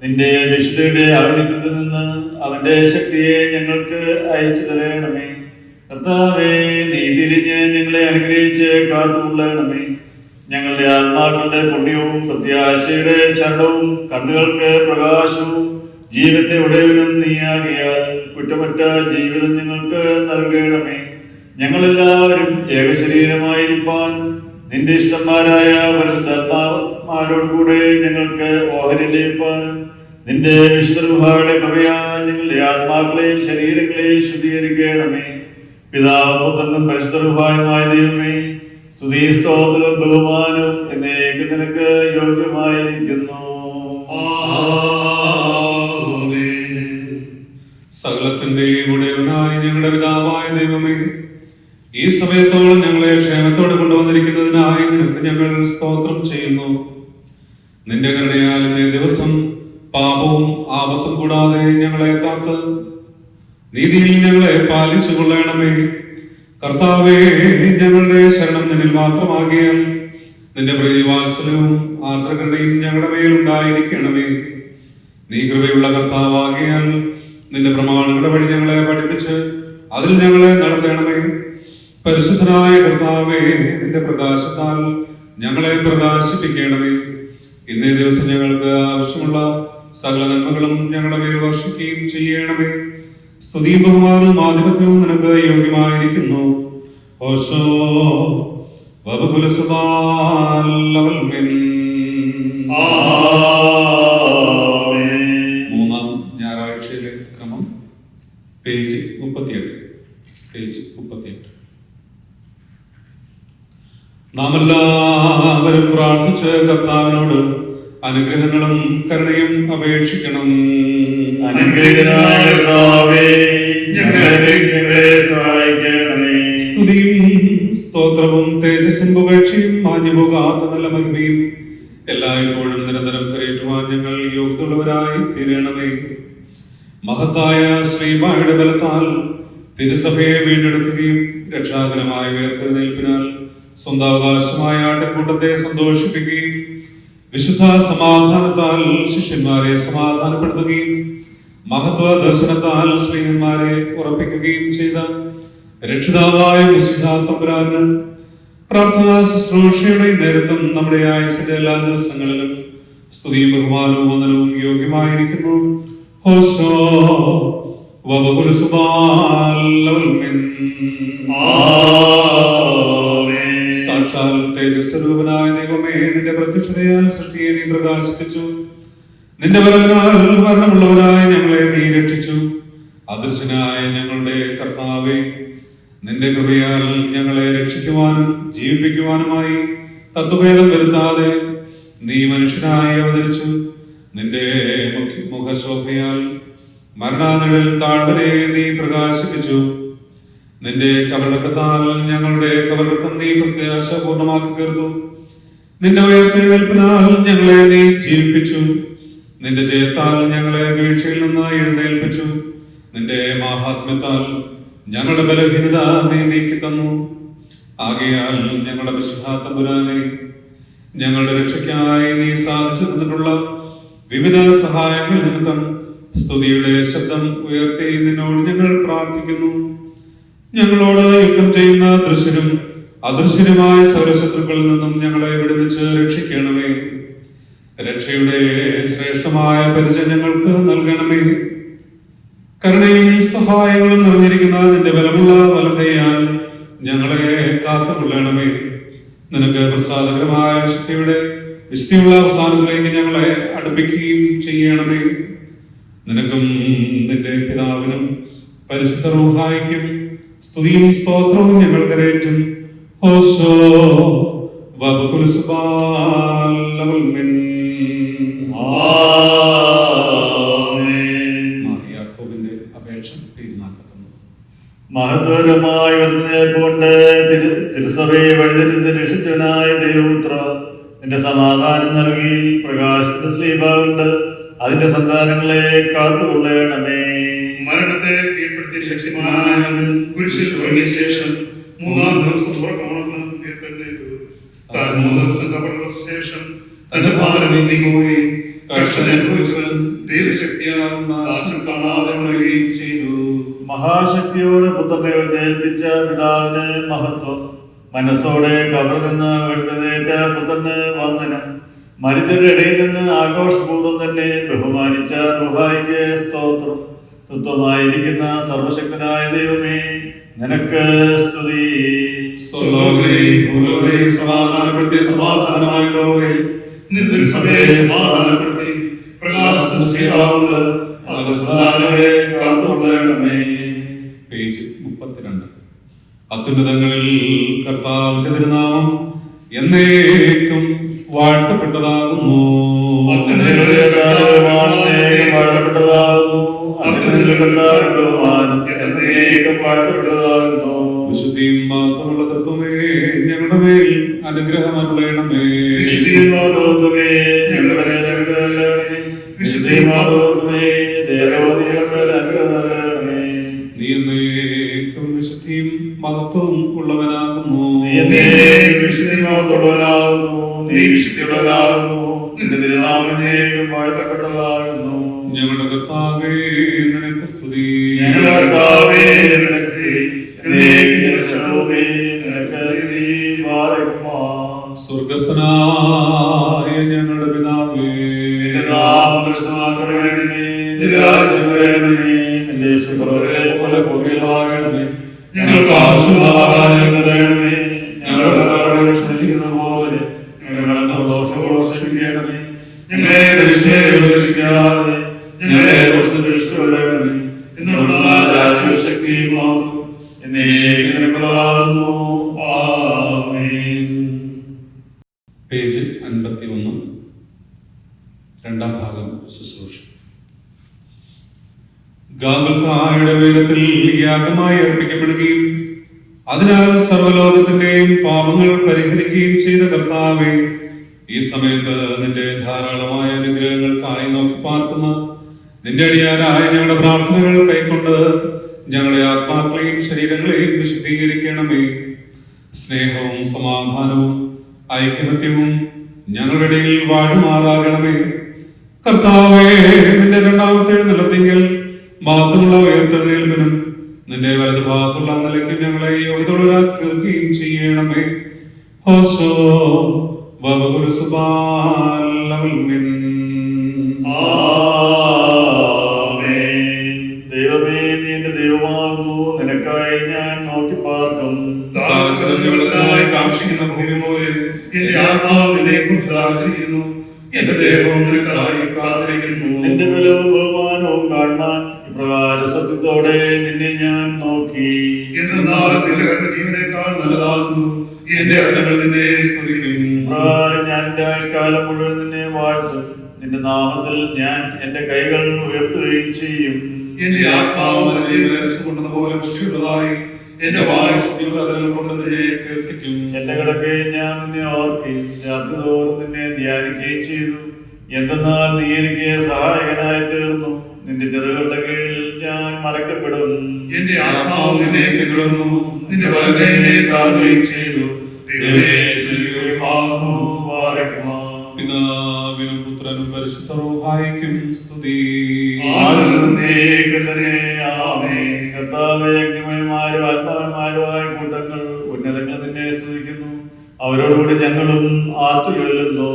നിന്റെ വിശുദ്ധിയുടെ ഔന്നത്യത്തിൽ നിന്ന് അവന്റെ ശക്തിയെ ഞങ്ങൾക്ക് അയച്ചു തരണമേ. കർത്താവേ, നീ തിരിഞ്ഞ് ഞങ്ങളെ അനുഗ്രഹിച്ച് കാത്തുകൊള്ളണമേ. ഞങ്ങളുടെ ആത്മാക്കളുടെ പുണ്യവും പ്രത്യാശയുടെ ശരണവും കണ്ണുകൾക്ക് പ്രകാശവും ജീവന്റെ ഉടയവനും നീയാകിയാൽ കുറ്റമറ്റ ജീവിതം ഞങ്ങൾക്ക് നൽകണമേ. ഞങ്ങളെല്ലാവരും ഏകശരീരമായിരിക്കാനും നിന്റെ ഇഷ്ടന്മാരായ പരിശുദ്ധാത്മാരോടുകൂടെ ഞങ്ങൾക്ക് ഓഹരിയിലേപ്പാനും നിന്റെ വിശുദ്ധ റൂഹായുടെ കൃപയാൽ ഞങ്ങളുടെ ആത്മാക്കളെയും ശരീരങ്ങളെയും ശുദ്ധീകരിക്കണമേ. പിതാവും പുത്രനും പരിശുദ്ധ റൂഹായുമായ ദൈവമേ, സ്തുതി സ്തോത്രവും ബഹുമാനവും എന്നേക്ക് നിനക്ക് യോഗ്യമായിരിക്കുന്നു. സകലത്തിന്റെയും ഉടയവനായ ഞങ്ങളുടെ പിതാവായ ദൈവമേ, ഈ സമയത്തോളം ഞങ്ങളെ ക്ഷേമത്തോടെ കൊണ്ടുവന്നിരിക്കുന്നതിനായി നിനക്ക് ഞങ്ങൾ സ്തോത്രം ചെയ്യുന്നു. നിന്റെ കരുണയാൽ ഇന്നേ ദിവസം പാപവും ആപത്തും കൂടാതെ ഞങ്ങളെ കാത്ത് നീതിയിൽ ഞങ്ങളെ പാലിച്ചു കൊള്ളണമേ. കർത്താവേ, ഞങ്ങളുടെ ശരണം നിന്നിൽ മാത്രമാകിയാൽ നിന്റെ പ്രീതിവാത്സല്യവും ആർദ്രകരുണയും ഞങ്ങളുടെ മേലുണ്ടായിരിക്കണമേ. നീ കൃപയുള്ള കർത്താവാകിയാൽ നിന്റെ പ്രമാണങ്ങളുടെ വഴി ഞങ്ങളെ പഠിപ്പിച്ച് അതിൽ ഞങ്ങളെ നടത്തണമേ. പരിശുദ്ധനായ കർത്താവേ, നിന്റെ പ്രകാശത്താൽ ഞങ്ങളെ പ്രകാശിപ്പിക്കണമേ. ഇന്നേ ദിവസം ഞങ്ങൾക്ക് ആവശ്യമുള്ള സകല നന്മകളും ഞങ്ങളുടെ മേൽ വർഷിക്കുകയും ചെയ്യണമേ. സ്തുതിയും ബഹുമാനവും ആധിപത്യവും നിനക്ക് യോഗ്യമായിരിക്കുന്നു. ഓശോ മൂന്നാം ഞായറാഴ്ചയിലെ ക്രമം പേജ് 38. നാം എല്ലാവരും പ്രാർത്ഥിച്ച് കർത്താവിനോട് അനുഗ്രഹങ്ങളും കരുണയും അപേക്ഷിക്കണം. സ്തുതിയും സ്തോത്രവും തേജസ്സും പുകഴ്ചയും മാഞ്ഞുപോകാത്ത നല്ല മഹിമയും എല്ലായ്പ്പോഴും നിരന്തരം കരയേറ്റുവാൻ ഞങ്ങൾ യോഗ്യതയുള്ളവരായി തീരണമേ. മഹത്തായ ശ്രീമായുടെ ബലത്താൽ തിരുസഭയെ വീണ്ടെടുക്കുകയും രക്ഷാകരമായ ഉയർത്തെഴുന്നേൽപ്പിനാൽ സ്വന്താവകാശമായ ആട്ടിൻകൂട്ടത്തെ സന്തോഷിപ്പിക്കുകയും വിശുദ്ധ സമാധാനത്താൽ ശിഷ്യന്മാരെ സമാധാനപ്പെടുത്തുകയും മഹത്വ ദർശനത്താൽ സ്ത്രീയന്മാരെ ഉറപ്പിക്കുകയും ചെയ്ത രക്ഷിതാവായ തമ്പുരാന് പ്രാർത്ഥനാ ശുശ്രൂഷയുടെ നേരത്തും നമ്മുടെ ആയുസിന്റെ എല്ലാ ദിവസങ്ങളിലും സ്തുതിയും ബഹുമാനവും വന്ദനവും യോഗ്യമായിരിക്കുന്നു. ഹോശോ സാക്ഷാൽ തേജസ്വരൂപനായ ദൈവമേ, നിന്റെ പ്രത്യക്ഷതയാൽ സൃഷ്ടിയെ നീ പ്രകാശിപ്പിച്ചു. നിന്റെ വരവിനാൽ മരണമുള്ളവനായ ഞങ്ങളെ നീ രക്ഷിച്ചു. അദൃശ്യനായ ഞങ്ങളുടെ കർത്താവേ, നിന്റെ കൃപയാൽ ഞങ്ങളെ രക്ഷിക്കുവാനും ജീവിപ്പിക്കുവാനുമായി തത്വഭേദം വരുത്താതെ നീ മനുഷ്യനായി അവതരിച്ചു. നിന്റെ മുഖശോഭയാൽ മരണനിഴൽ താഴ്വരെ നീ പ്രകാശിപ്പിച്ചു. നിന്റെ കബറിടക്കത്താൽ ഞങ്ങളുടെ കബറിടക്കം നീ പ്രത്യാശ പൂർണ്ണമാക്കി തീർത്തു. നിന്റെ ഉയർത്തെഴുന്നേൽപ്പിനാൽ ഞങ്ങളെ നീ ജീവിപ്പിച്ചു. നിന്റെ ജയത്താൽ ഞങ്ങളെ വീഴ്ചയിൽ നിന്ന് എഴുന്നേൽപ്പിച്ചു. നിന്റെ മാഹാത്മ്യത്താൽ ഞങ്ങളുടെ ബലഹീനത നീ നീക്കി തന്നു. ആകയാൽ ഞങ്ങളുടെ വിശുദ്ധ തമ്പുരാനെ, ഞങ്ങളുടെ രക്ഷയ്ക്കായി നീ സാധിച്ചു തന്നിട്ടുള്ള വിവിധ സഹായങ്ങൾ നിമിത്തം സ്തുതിയുടെ ശബ്ദം ഉയർത്തി നിന്നോട് ഞങ്ങൾ പ്രാർത്ഥിക്കുന്നു. ഞങ്ങളോട് യുദ്ധം ചെയ്യുന്ന ദൃശ്യരും അദൃശ്യരുമായ സൗരശത്രുക്കളിൽ നിന്നും ഞങ്ങളെ വിടുവിച്ച് രക്ഷിക്കണമേ. രക്ഷയുടെ ശ്രേഷ്ഠമായ പരിചയം ഞങ്ങൾക്ക് നൽകണമേ. കരുണയും സഹായങ്ങളും നിറഞ്ഞിരിക്കുന്ന നിന്റെ ബലമുള്ള വലം കൈയാൽ ഞങ്ങളെ കാത്തുകൊള്ളണമേ. നിനക്ക് പ്രസാദകരമായ വിശുദ്ധിയുള്ള അവസാനത്തിലേക്ക് ഞങ്ങളെ അടുപ്പിക്കുകയും ചെയ്യണമേ. നിനക്കും നിന്റെ പിതാവിനും പരിശുദ്ധ റൂഹായിക്കും സ്തുതിയും സ്തോത്രവും ഞങ്ങൾ കരേറ്റും. ഓശോ യാക്കോബിന്റെ അപേക്ഷ പേജ് 41. മഹത്വരമായ കൊണ്ട് തിരുസഭയെ വഴിതെറ്റി രക്ഷിച്ചവനായ ദൈവപുത്ര, നിന്റെ സമാധാനം നൽകി പ്രകാശത്തിന്റെ ശ്രീഭാവുണ്ട് അതിന്റെ സന്താനങ്ങളെ കാത്തുകൊള്ളണമേ. മരണത്തെ കീഴ്പ്പെടുത്തിയ ശക്തിമാനായ കുരിശിൽ ഉറങ്ങിയ ശേഷം 3-ാം ദിവസം ഉറക്കമുണർന്ന് ഉയർത്തെഴുന്നേറ്റു. താൻ 3 ദിവസം കബറിൽ വച്ച ശേഷം തന്റെ ഭാരം നീങ്ങുകയും കഷ്ടത അനുഭവിച്ചവൻ ദൈവശക്തിയാൽ നാശം കാണാതെ ഉണരുകയും ചെയ്തു. മഹാശക്തിയോട് പുത്രനെ ഏൽപ്പിച്ച പിതാവിന് മഹത്വം. മനസ്സോടെ കബറിൽ നിന്ന് എഴുന്നേറ്റ പുത്രന് വന്ദനം. മരിച്ചവരുടെ ഇടയിൽ നിന്ന് ആഘോഷപൂർവ്വം തന്നെ ബഹുമാനിച്ച റൂഹായിക്ക് സ്തോത്രം. തത്വമായിരിക്കുന്ന സർവശക്തനായ ദൈവമേ, നിനക്ക് സ്തുതി. പേജ് 32. അത്യുന്നതങ്ങളിൽ കർത്താവിന്റെ തിരുനാമം എന്നേക്കും വാഴ്ത്തപ്പെട്ടതാകുന്നു. വിശുദ്ധിയും മാത്രമുള്ള തത്വമേ ഞങ്ങളുടെ മേൽ അനുഗ്രഹം അരുളണമേ. നീ എന്നേക്കും വിശുദ്ധിയും മഹത്വവും ഉള്ളവനാകുന്നു. ഞങ്ങളുടെ കർത്താവേ നിനക്ക് സ്തുതി. സ്വർഗസ്ഥനായ ഞങ്ങളുടെ പിതാവേ, ഞങ്ങൾക്ക് ആവശ്യമായ ഞങ്ങളുടെ ക്ഷണിക്കുന്ന പോലെ ഞങ്ങളുടെ ദോഷങ്ങളോട് ക്ഷമിക്കണമേ. ഞങ്ങളെ രക്ഷിക്കാതെ ഞങ്ങളെ ദോഷങ്ങളെ എന്നുള്ള രാജ്യശക്തിയും എന്നേക്കുള്ളതാകുന്നു. ആമേൻ. പേജ് 51. 2-ാം ഭാഗം ശുശ്രൂഷ. ഗാഗുൽത്തായുടെ വേദത്തിൽ യാഗമായി അർപ്പിക്കപ്പെടുകയും അതിനാൽ സർവ്വലോകത്തിന്റെയും പാപങ്ങൾ പരിഹരിക്കുകയും ചെയ്ത കർത്താവേ, ഈ സമയത്ത് നിന്റെ ധാരാളമായ അനുഗ്രഹങ്ങൾക്കായി നോക്കി പാർക്കുന്ന നിന്റെ അടിയാരായ ഞങ്ങളുടെ പ്രാർത്ഥനകൾ കൈക്കൊണ്ട് ഞങ്ങളുടെ ആത്മാക്കളെയും ശരീരങ്ങളെയും വിശുദ്ധീകരിക്കണമേ. സ്നേഹവും സമാധാനവും ഐക്യമത്യവും ഞങ്ങളുടെ ഇടയിൽ വാഴുമാറാകണമേ. കർത്താവേ, നിന്റെ 2-ാമത്തെ എഴുന്നള്ളത്തിങ്കൽ മഹത്വമുള്ള ഉയർത്തെഴുന്നേൽപ്പിനും നിന്റെ വലതു ഭാഗത്തുള്ള നിലയ്ക്കും ഞങ്ങളെ യോഗ്യതയുള്ളവരാക്കി തീർക്കുകയും ചെയ്യണമേ. ഹോശോ ദൈവമേ, നീ എന്റെ ദൈവമാകുന്നു. നിനക്കായി ഞാൻ നോക്കി പാർക്കും. കാക്ഷിക്കുന്ന ഭൂമി പോലെ എന്റെ ആത്മാവിനെ കുറിച്ച് ആശ്രയിക്കുന്നു. എന്റെ ദേഹവും നിനക്കായി കാത്തിരിക്കുന്നു. നിന്റെ ബലവും ബഹുമാനവും കാണാൻ ഇപ്രകാര സത്യത്തോടെ നിന്നെ ഞാൻ നോക്കി. എന്നാൽ നിന്റെ കരുണ ജീവനേക്കാൾ നല്ലതാകുന്നു. എന്റെ അരങ്ങൾ നിന്നെ സ്തുതിക്കും. ഇപ്രകാരം ഞാൻ എന്റെ ആയുഷ്കാലം മുഴുവൻ നിന്നെ വാഴ്ത്തും. നിന്റെ നാമത്തിൽ ഞാൻ എന്റെ കൈകൾ ഉയർത്തുകയും ചെയ്യും. എന്റെ ആത്മാവ് പോലെ പുഷ്ടിയുള്ളതായി എന്റെ വായു കൊണ്ട് നിന്നെ കീർത്തിക്കും. എന്റെ കിടക്കയിൽ ഞാൻ നിന്നെ ഓർക്കുകയും രാത്രി തോറും നിന്നെ ധ്യാനിക്കുകയും ചെയ്തു. എന്തെന്നാൽ നീ എനിക്ക് സഹായകനായി തീർന്നു. നിന്റെ ചെറുകളുടെ കീഴിൽ ഞാൻ മറക്കപ്പെടും. എന്റെ ആത്മാവ് നിന്നെ പിന്തുടർന്നു, നിന്റെ വലങ്കൈ എന്നെ താഴുകയും ചെയ്തു. പിതാവിനും പുത്രനും പരിശുദ്ധ റൂഹായിക്കും സ്തുതി. കർത്താവേ, അഗ്നിമയന്മാരും ആത്മാവന്മാരുമായ കൂട്ടങ്ങൾ ഉന്നതങ്ങൾ നിന്നെ സ്തുതിക്കുന്നു. അവരോടുകൂടി ഞങ്ങളും ആർത്തുചൊല്ലുന്നു.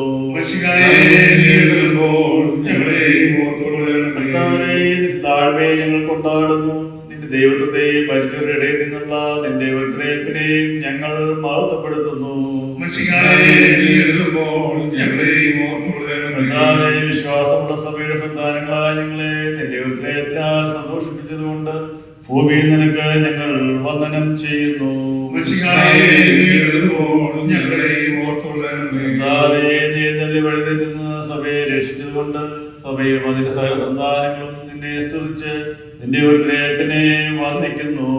താഴ്മയെ ഞങ്ങൾ കൊണ്ടാടുന്നു. നിന്റെ ദൈവത്വത്തെ മരിച്ചവരുടെ ഇടയിൽ നിന്നുള്ള നിന്റെ ഉയർത്തെഴുന്നേൽപ്പിനെയും ഞങ്ങൾ മഹത്വപ്പെടുത്തുന്നു. വിശ്വാസമുള്ള സഭയുടെ സന്താനങ്ങളായ ഞങ്ങളെ നിന്റെ ഉയർത്തെഴുന്നേൽപ്പിനാൽ സന്തോഷിപ്പിച്ചതുകൊണ്ട് ഭൂമിയിൽ നിനക്ക് ഞങ്ങൾ വന്ദനം ചെയ്യുന്നു. നീ വഴിതെറ്റുന്ന സഭയെ രക്ഷിച്ചതുകൊണ്ട് സഭയും അതിന്റെ സകല സന്താനങ്ങളും നിന്നെ സ്തുതിച്ച് നിന്റെ ഉയർത്തെഴുന്നേൽപ്പിനെ വന്ദിക്കുന്നു.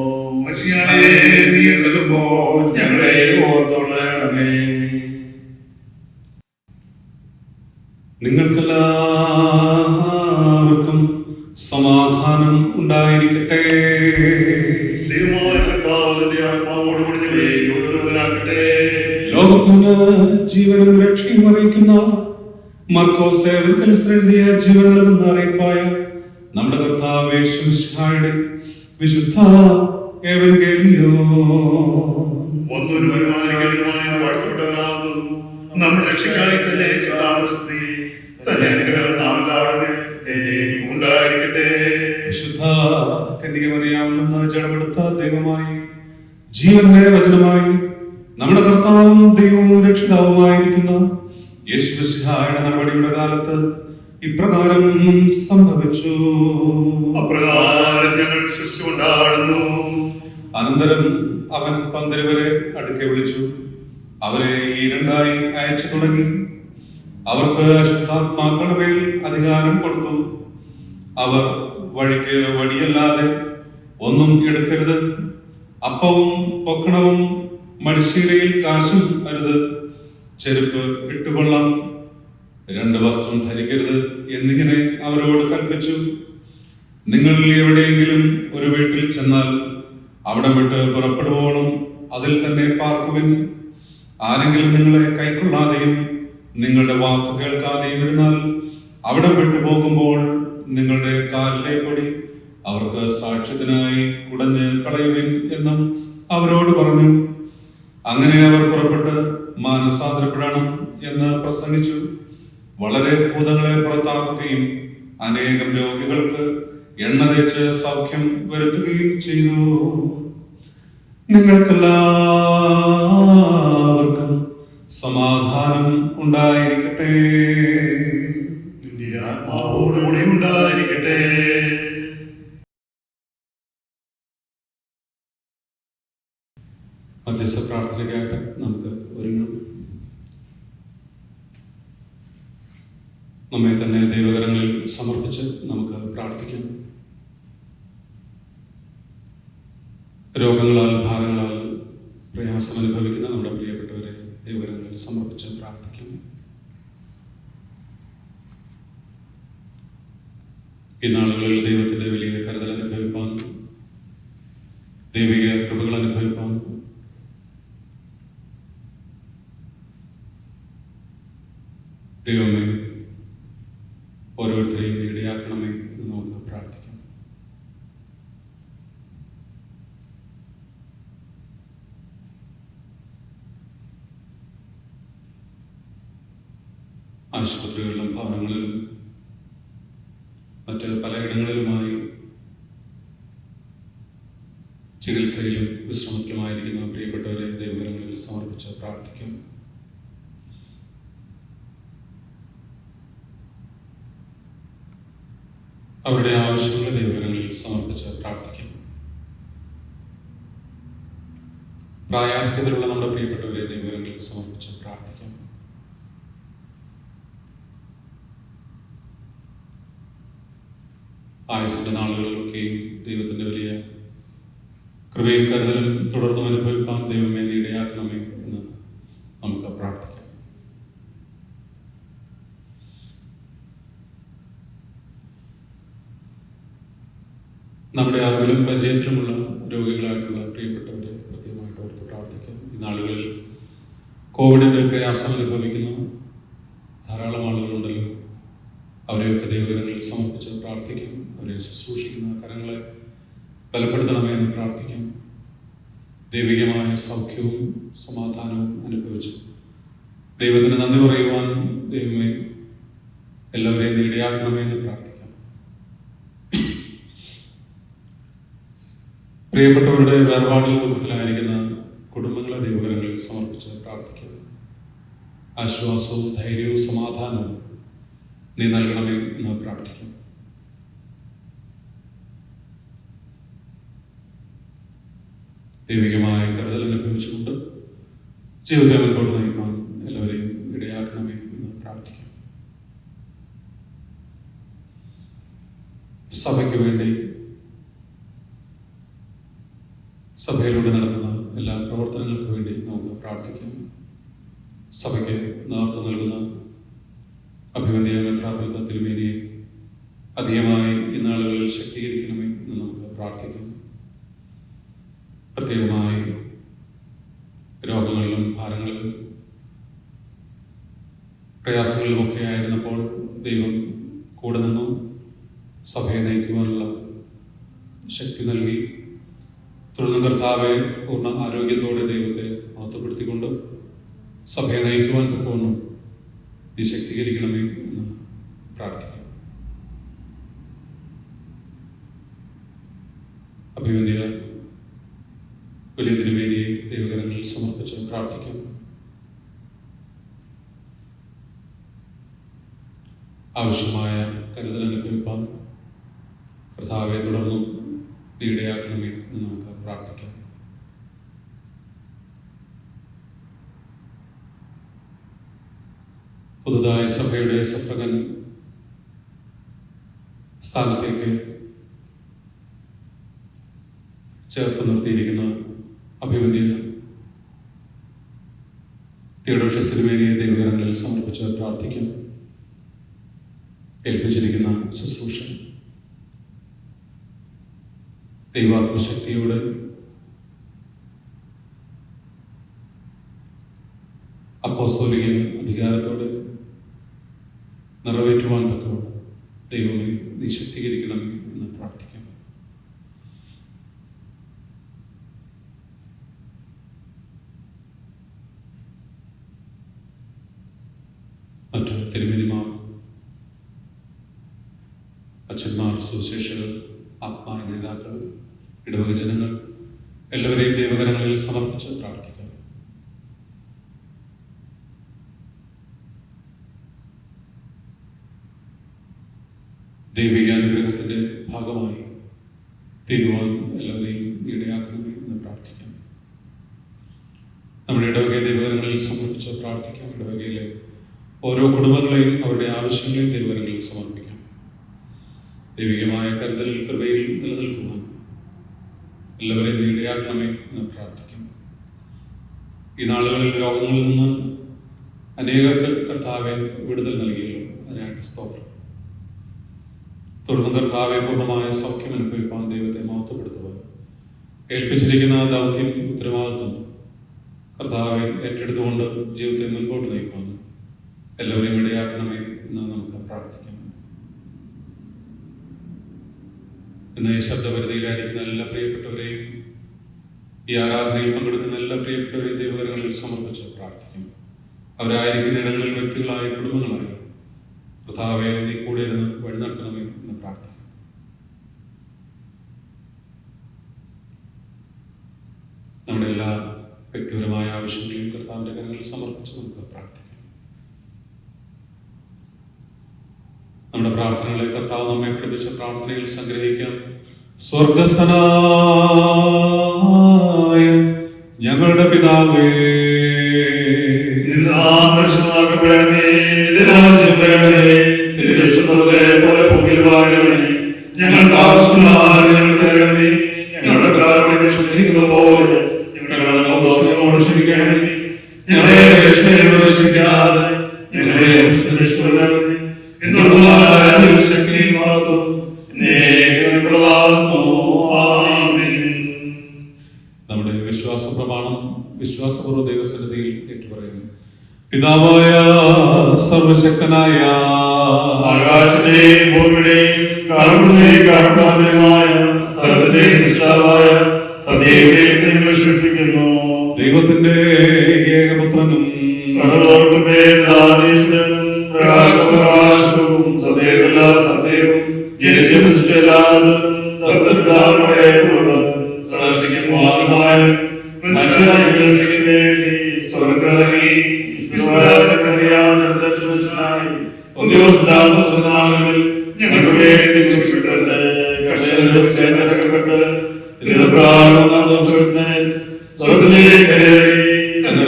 ഞങ്ങളെ ഓർത്തുകൊള്ളണമേ. നിങ്ങൾക്കെല്ലാവർക്കും സമാധാനം ഉണ്ടായിരിക്കട്ടെ. ലോകത്തിന് ജീവനും രക്ഷയും അറിയിക്കുന്ന മർക്കോസ് എഴുതിയ ജീവൻ നൽകുന്ന അറിയിപ്പായ നമ്മുടെ കർത്താവ് യേശു മിശിഹായുടെ വിശുദ്ധ നമ്മുടെ രക്ഷയ്ക്കായി തന്നെ തന്നെ ഉണ്ടായിരിക്കട്ടെ. വിശുദ്ധ കന്യകമറിയാമെന്ന് ജഡമെടുത്ത ദൈവമായി ജീവന്റെ വചനമായി നമ്മുടെ കർത്താവും ദൈവവും രക്ഷിതാവുമായിരിക്കുന്ന യേശു മിശിഹായുടെ നടപടിയുടെ കാലത്ത് ഇപ്രകാരം സംഭവിച്ചു. അപ്രകാരം ഞങ്ങൾ കൊണ്ടാടുന്നു. അനന്തരം അവൻ പന്തരുവരെ അടുക്കെ വിളിച്ചു അവരെ ഈ രണ്ടായി അയച്ചു തുടങ്ങി. അവർക്ക് അശുദ്ധാത്മാക്കളുടെ മേൽ അധികാരം കൊടുത്തു. അവർ വഴിക്ക് വടിയല്ലാതെ ഒന്നും എടുക്കരുത്, അപ്പവും പൊക്കണവും മടിശീലയിൽ കാശും അരുത്, ചെരുപ്പ് ഇട്ടുകൊള്ളാം, 2 വസ്ത്രം ധരിക്കരുത് എന്നിങ്ങനെ അവരോട് കൽപ്പിച്ചു. നിങ്ങൾ എവിടെയെങ്കിലും ഒരു വീട്ടിൽ ചെന്നാൽ അവിടെ വിട്ട് പുറപ്പെടുവോളം അതിൽ തന്നെ പാർക്കുവിൻ. ആരെങ്കിലും നിങ്ങളെ കൈക്കൊള്ളാതെയും നിങ്ങളുടെ വാക്ക് കേൾക്കാതെയും ഇരുന്നാൽ അവിടെ വിട്ടു പോകുമ്പോൾ നിങ്ങളുടെ കാലിലെ പൊടി അവർക്ക് സാക്ഷ്യത്തിനായി കുടഞ്ഞ് കളയുവിൻ എന്നും അവരോട് പറഞ്ഞു. അങ്ങനെ അവർ പുറപ്പെട്ട് മാനസാന്തരപ്പെടണം എന്ന് പ്രസംഗിച്ചു. വളരെ ഭൂതങ്ങളെ പുറത്താക്കുകയും അനേകം രോഗികൾക്ക് എണ്ണ തേച്ച് സൗഖ്യം വരുത്തുകയും ചെയ്തു. നിങ്ങൾക്കെല്ലാവർക്കും സമാധാനം ഉണ്ടായിരിക്കട്ടെ. നിന്റെ ആത്മാവോടുകൂടി ഉണ്ടായിരിക്കട്ടെ. മധ്യസ്ഥ പ്രാർത്ഥനയ്ക്കായിട്ട് നമുക്ക് ഒരുങ്ങാം. നമ്മെ തന്നെ ദൈവകരങ്ങളിൽ സമർപ്പിച്ച് നമുക്ക് പ്രാർത്ഥിക്കാം. രോഗങ്ങളാൽ ഭാരങ്ങളാൽ പ്രയാസം അനുഭവിക്കുന്ന നമ്മുടെ പ്രിയപ്പെട്ടവരെ ദൈവകരങ്ങളിൽ സമർപ്പിച്ച് പ്രാർത്ഥിക്കാം. ഈ നാളുകളിൽ ദൈവത്തിൻ്റെ വലിയ കരുതൽ അനുഭവിപ്പാൻ, ദൈവിക കൃപകൾ അനുഭവിപ്പാൻ ദൈവമേ ഓരോരുത്തരെയും ഇടയാക്കണമേ എന്ന് നമുക്ക് പ്രാർത്ഥിക്കാം. ആശുപത്രികളിലും ഭവനങ്ങളിലും മറ്റ് പലയിടങ്ങളിലുമായി ചികിത്സയിലും വിശ്രമത്തിലുമായിരിക്കുന്ന പ്രിയപ്പെട്ടവരെ ദൈവകരങ്ങളിൽ സമർപ്പിച്ച് പ്രാർത്ഥിക്കാം. അവരുടെ ആവശ്യങ്ങളെ ദൈവകരങ്ങളിൽ സമർപ്പിച്ച് പ്രാർത്ഥിക്കാം. പ്രായാധിക്യത്തിലുള്ള നമ്മുടെ പ്രിയപ്പെട്ടവരെ ദൈവകരങ്ങളിൽ സമർപ്പിച്ച് പ്രാർത്ഥിക്കാം. ആയുസിൻ്റെ നാളുകളിലൊക്കെയും ദൈവത്തിൻ്റെ വലിയ കൃപയും കരുതലും തുടർന്നും അനുഭവിപ്പാൻ ദൈവമേ നീ ഇടയാക്കണമേ എന്ന് നമുക്ക് പ്രാർത്ഥിക്കാം. നമ്മുടെ അറിവിലും പരിചയത്തിലുമുള്ള രോഗികളായിട്ടുള്ള പ്രിയപ്പെട്ടവരെ പ്രത്യേകമായിട്ട് ഓർത്ത് പ്രാർത്ഥിക്കാം. ഈ നാളുകളിൽ കോവിഡിൻ്റെ പ്രയാസം അനുഭവിക്കുന്ന ധാരാളം ആളുകളുണ്ടല്ലോ. അവരെയൊക്കെ ദൈവകരങ്ങളിൽ സമർപ്പിച്ച് പ്രാർത്ഥിക്കാം. അവരെ ശുശ്രൂഷിക്കുന്ന കരങ്ങളെ ബലപ്പെടുത്തണമേ എന്ന് പ്രാർത്ഥിക്കാം. ദൈവികമായ സൗഖ്യവും സമാധാനവും അനുഭവിച്ച് ദൈവത്തിന് നന്ദി പറയുവാൻ ദൈവമേ എല്ലാവരെയും ഇടയാക്കണമേ എന്ന് പ്രാർത്ഥിക്കാം. പ്രിയപ്പെട്ടവരുടെ വേർപാടിൽ ദുഃഖത്തിലായിരിക്കുന്ന കുടുംബങ്ങളെ ദൈവകരങ്ങളിൽ സമർപ്പിച്ച് പ്രാർത്ഥിക്കുക. ആശ്വാസവും ധൈര്യവും സമാധാനവും നീ നൽകണമേ എന്ന് പ്രാർത്ഥിക്കും. ദൈവികമായ കരുതൽ അനുഭവിച്ചുകൊണ്ട് ജീവിതത്തെ മുൻപോട്ട് നയിക്കാൻ എല്ലാവരെയും ഇടയാക്കണമേ എന്ന് പ്രാർത്ഥിക്കും. സഭയ്ക്ക് വേണ്ടി സഭയിലൂടെ നടക്കുന്ന എല്ലാ പ്രവർത്തനങ്ങൾക്കും വേണ്ടി നമുക്ക് പ്രാർത്ഥിക്കാം. സഭയ്ക്ക് നേതൃത്വം നൽകുന്ന അഭിവന്യ മെത്രാപ്പൊലീത്ത തിരുമേനിയെ അധികമായി ഈ നാളുകളിൽ ശക്തീകരിക്കണമേ എന്ന് നമുക്ക് പ്രാർത്ഥിക്കാം. പ്രത്യേകമായി രോഗങ്ങളിലും ഭാരങ്ങളിലും പ്രയാസങ്ങളിലുമൊക്കെ ആയിരുന്നപ്പോൾ ദൈവം കൂടെ നിന്നു സഭയെ നയിക്കുവാനുള്ള ശക്തി നൽകി. തുടർന്ന് കർത്താവെ പൂർണ്ണ ആരോഗ്യത്തോടെ ദൈവത്തെ മഹത്വപ്പെടുത്തിക്കൊണ്ട് സഭയെ നയിക്കുവാൻ തക്കവണ്ണം നീ ശക്തീകരിക്കണമേ എന്ന് പ്രാർത്ഥിക്കാം. അഭിവന്യ വലിയ തിരുമേനിയെ ദൈവകരങ്ങളിൽ സമർപ്പിച്ച് പ്രാർത്ഥിക്കാം. ആവശ്യമായ കരുതൽ അനുഭവിപ്പാൻ കർത്താവെ തുടർന്നും നീ ഇടയാക്കണമേ എന്ന് നമുക്ക് പ്രാർത്ഥിക്കാം. പുതുതായി സഭയുടെ സഫ്രകൻ സ്ഥാനത്തേക്ക് ചേർത്ത് നിർത്തിയിരിക്കുന്ന അഭിവന്യ തിയോഡോഷ്യസ് തിരുമേനിയെ ദൈവകരങ്ങളിൽ സമർപ്പിച്ച് പ്രാർത്ഥിക്കാം. ഏൽപ്പിച്ചിരിക്കുന്ന ശുശ്രൂഷ ദൈവാത്മശക്തിയോടെ അപ്പോസ്തോലിക അധികാരത്തോടെ നിറവേറ്റുവാൻ തക്കവണ്ണം ദൈവമേ നീ ശക്തീകരിക്കണമേ എന്ന് പ്രാർത്ഥിക്കാം. മറ്റ് തിരുമേനിമാർ, അച്ഛന്മാർ, സുവിശേഷകർ, ആത്മായ നേതാക്കൾ, ഇടവക ജനങ്ങൾ എല്ലാവരെയും ദൈവകരങ്ങളിൽ സമർപ്പിച്ച് പ്രാർത്ഥിക്കാം. ദൈവിക അനുഗ്രഹത്തിന്റെ ഭാഗമായി തീരുവാൻ എല്ലാവരെയും ഇടയാക്കണമേ എന്ന് പ്രാർത്ഥിക്കാം. നമ്മുടെ ഇടവകയെ ദൈവകരങ്ങളിൽ സമർപ്പിച്ച് പ്രാർത്ഥിക്കാം. ഇടവകയിലെ ഓരോ കുടുംബങ്ങളെയും അവരുടെ ആവശ്യങ്ങളെയും ദൈവകരങ്ങളിൽ സമർപ്പിക്കാം. ദൈവികമായ കരുതലിൽ കൃപയിൽ നിലനിൽക്കുവാൻ എല്ലാവരെയും ഇടയാക്കണമേ എന്ന് പ്രാർത്ഥിക്കാം. ഈ നാളുകളിൽ രോഗങ്ങളിൽ നിന്ന് അനേകർക്ക് കർത്താവെ വിടുതൽ നൽകിയല്ലോ, അതിനായിട്ട് സ്തോത്രം. തുടർന്ന് കർത്താവെ പൂർണ്ണമായ സൗഖ്യം അനുഭവിപ്പാൻ ദൈവത്തെ മഹത്വപ്പെടുത്തുവാൻ ഏൽപ്പിച്ചിരിക്കുന്ന ദൗത്യം ഉത്തരവാദിത്വം കർത്താവെ ഏറ്റെടുത്തുകൊണ്ട് ജീവിതത്തെ മുൻപോട്ട് നയിപ്പാൻ എല്ലാവരെയും ഇടയാക്കണമേ എന്ന് നമുക്ക് പ്രാർത്ഥിക്കാം. ഇന്ന് ഈ ശബ്ദപരിധിയിലായിരിക്കുന്ന എല്ലാ പ്രിയപ്പെട്ടവരെയും, ഈ ആരാധനയിൽ പങ്കെടുക്കുന്ന എല്ലാ പ്രിയപ്പെട്ടവരെയും ദൈവകരങ്ങളിൽ സമർപ്പിച്ച് പ്രാർത്ഥിക്കും. അവരായിരിക്കുന്ന ഇടങ്ങളിൽ വ്യക്തികളായി, കുടുംബങ്ങളായി കർത്താവെ നീ കൂടെ ഇരുന്ന് വഴി നടത്തണമേ എന്ന് പ്രാർത്ഥിക്കും. നമ്മുടെ എല്ലാ വ്യക്തിപരമായ ആവശ്യങ്ങളെയും കർത്താവിന്റെ കരങ്ങളിൽ സമർപ്പിച്ച് നമുക്ക് പ്രാർത്ഥിക്കാം. നമ്മുടെ പ്രാർത്ഥനകളെ കർത്താവ് നമ്മെ പഠിപ്പിച്ച പ്രാർത്ഥനയിൽ സംഗ്രഹിക്കാം. സ്വർഗസ്ഥനായ ഞങ്ങളുടെ പിതാവേ, പരിശുദ്ധമാക്കപ്പെടണമേ, നിന്റെ രാജ്യം വരണമേ, തിരുവിഷ്ടം പോലെ ഭൂമിയിൽ വാഴണമേ. ഞങ്ങൾ ആഹാരം ഞങ്ങൾക്ക് തരണമേ. ഞങ്ങളുടെ കാരോട് ക്ഷമിക്കുന്നത് പോലെ ഞങ്ങളുടെ ദോഷങ്ങളോട് ക്ഷമിക്കണമേ. ഞങ്ങളെ രക്ഷയിൽ പ്രവേശിക്കാതെ ഞങ്ങളെ രക്ഷിക്കണമേ. എന്നുള്ള രാജ്യവും ശക്തിയും മഹത്വവും എന്നേക്കുമുള്ളതാകുന്നു. ആമേൻ. നമ്മുടെ വിശ്വാസ പ്രമാണം വിശ്വാസപൂർവ്വ ദൈവസന്നിധിയിൽ ഏറ്റുപറയുന്നു. പിതാവായ സർവശക്തനായ ആകാശത്തെയും ഭൂമിയുടെയും കാണുന്നതിനെയും കാണപ്പെടാത്തതുമായ സകലത്തിന്റെയും സൃഷ്ടാവായ സത്യദൈവത്തെ ഞങ്ങൾ വിശ്വസിക്കുന്നു. ദൈവത്തിന്റെ ഏകപുത്രനും സർവ്വലോകത്തിന്റെ പിതാധീശ്വരനും പ്രകാശവും സത്യവുമല്ല സത്യവും ജനിച്ചതും സൃഷ്ടിച്ചതെല്ലാവരും തത്വപിതാവായിട്ടുള്ളവൻ സൃഷ്ടിക്കും മാത്രമായ മനുഷ്യരായ രക്ഷയ്ക്ക് വേണ്ടി സ്വർഗ്ഗത്തിലിറങ്ങി ഞങ്ങൾക്ക് വേണ്ടി സൂക്ഷിക്കട്ടെ. കർഷകരുടെ ചേർക്കപ്പെട്ട് സ്വർഗ്ഗത്തിലേക്ക് കയറി തന്റെ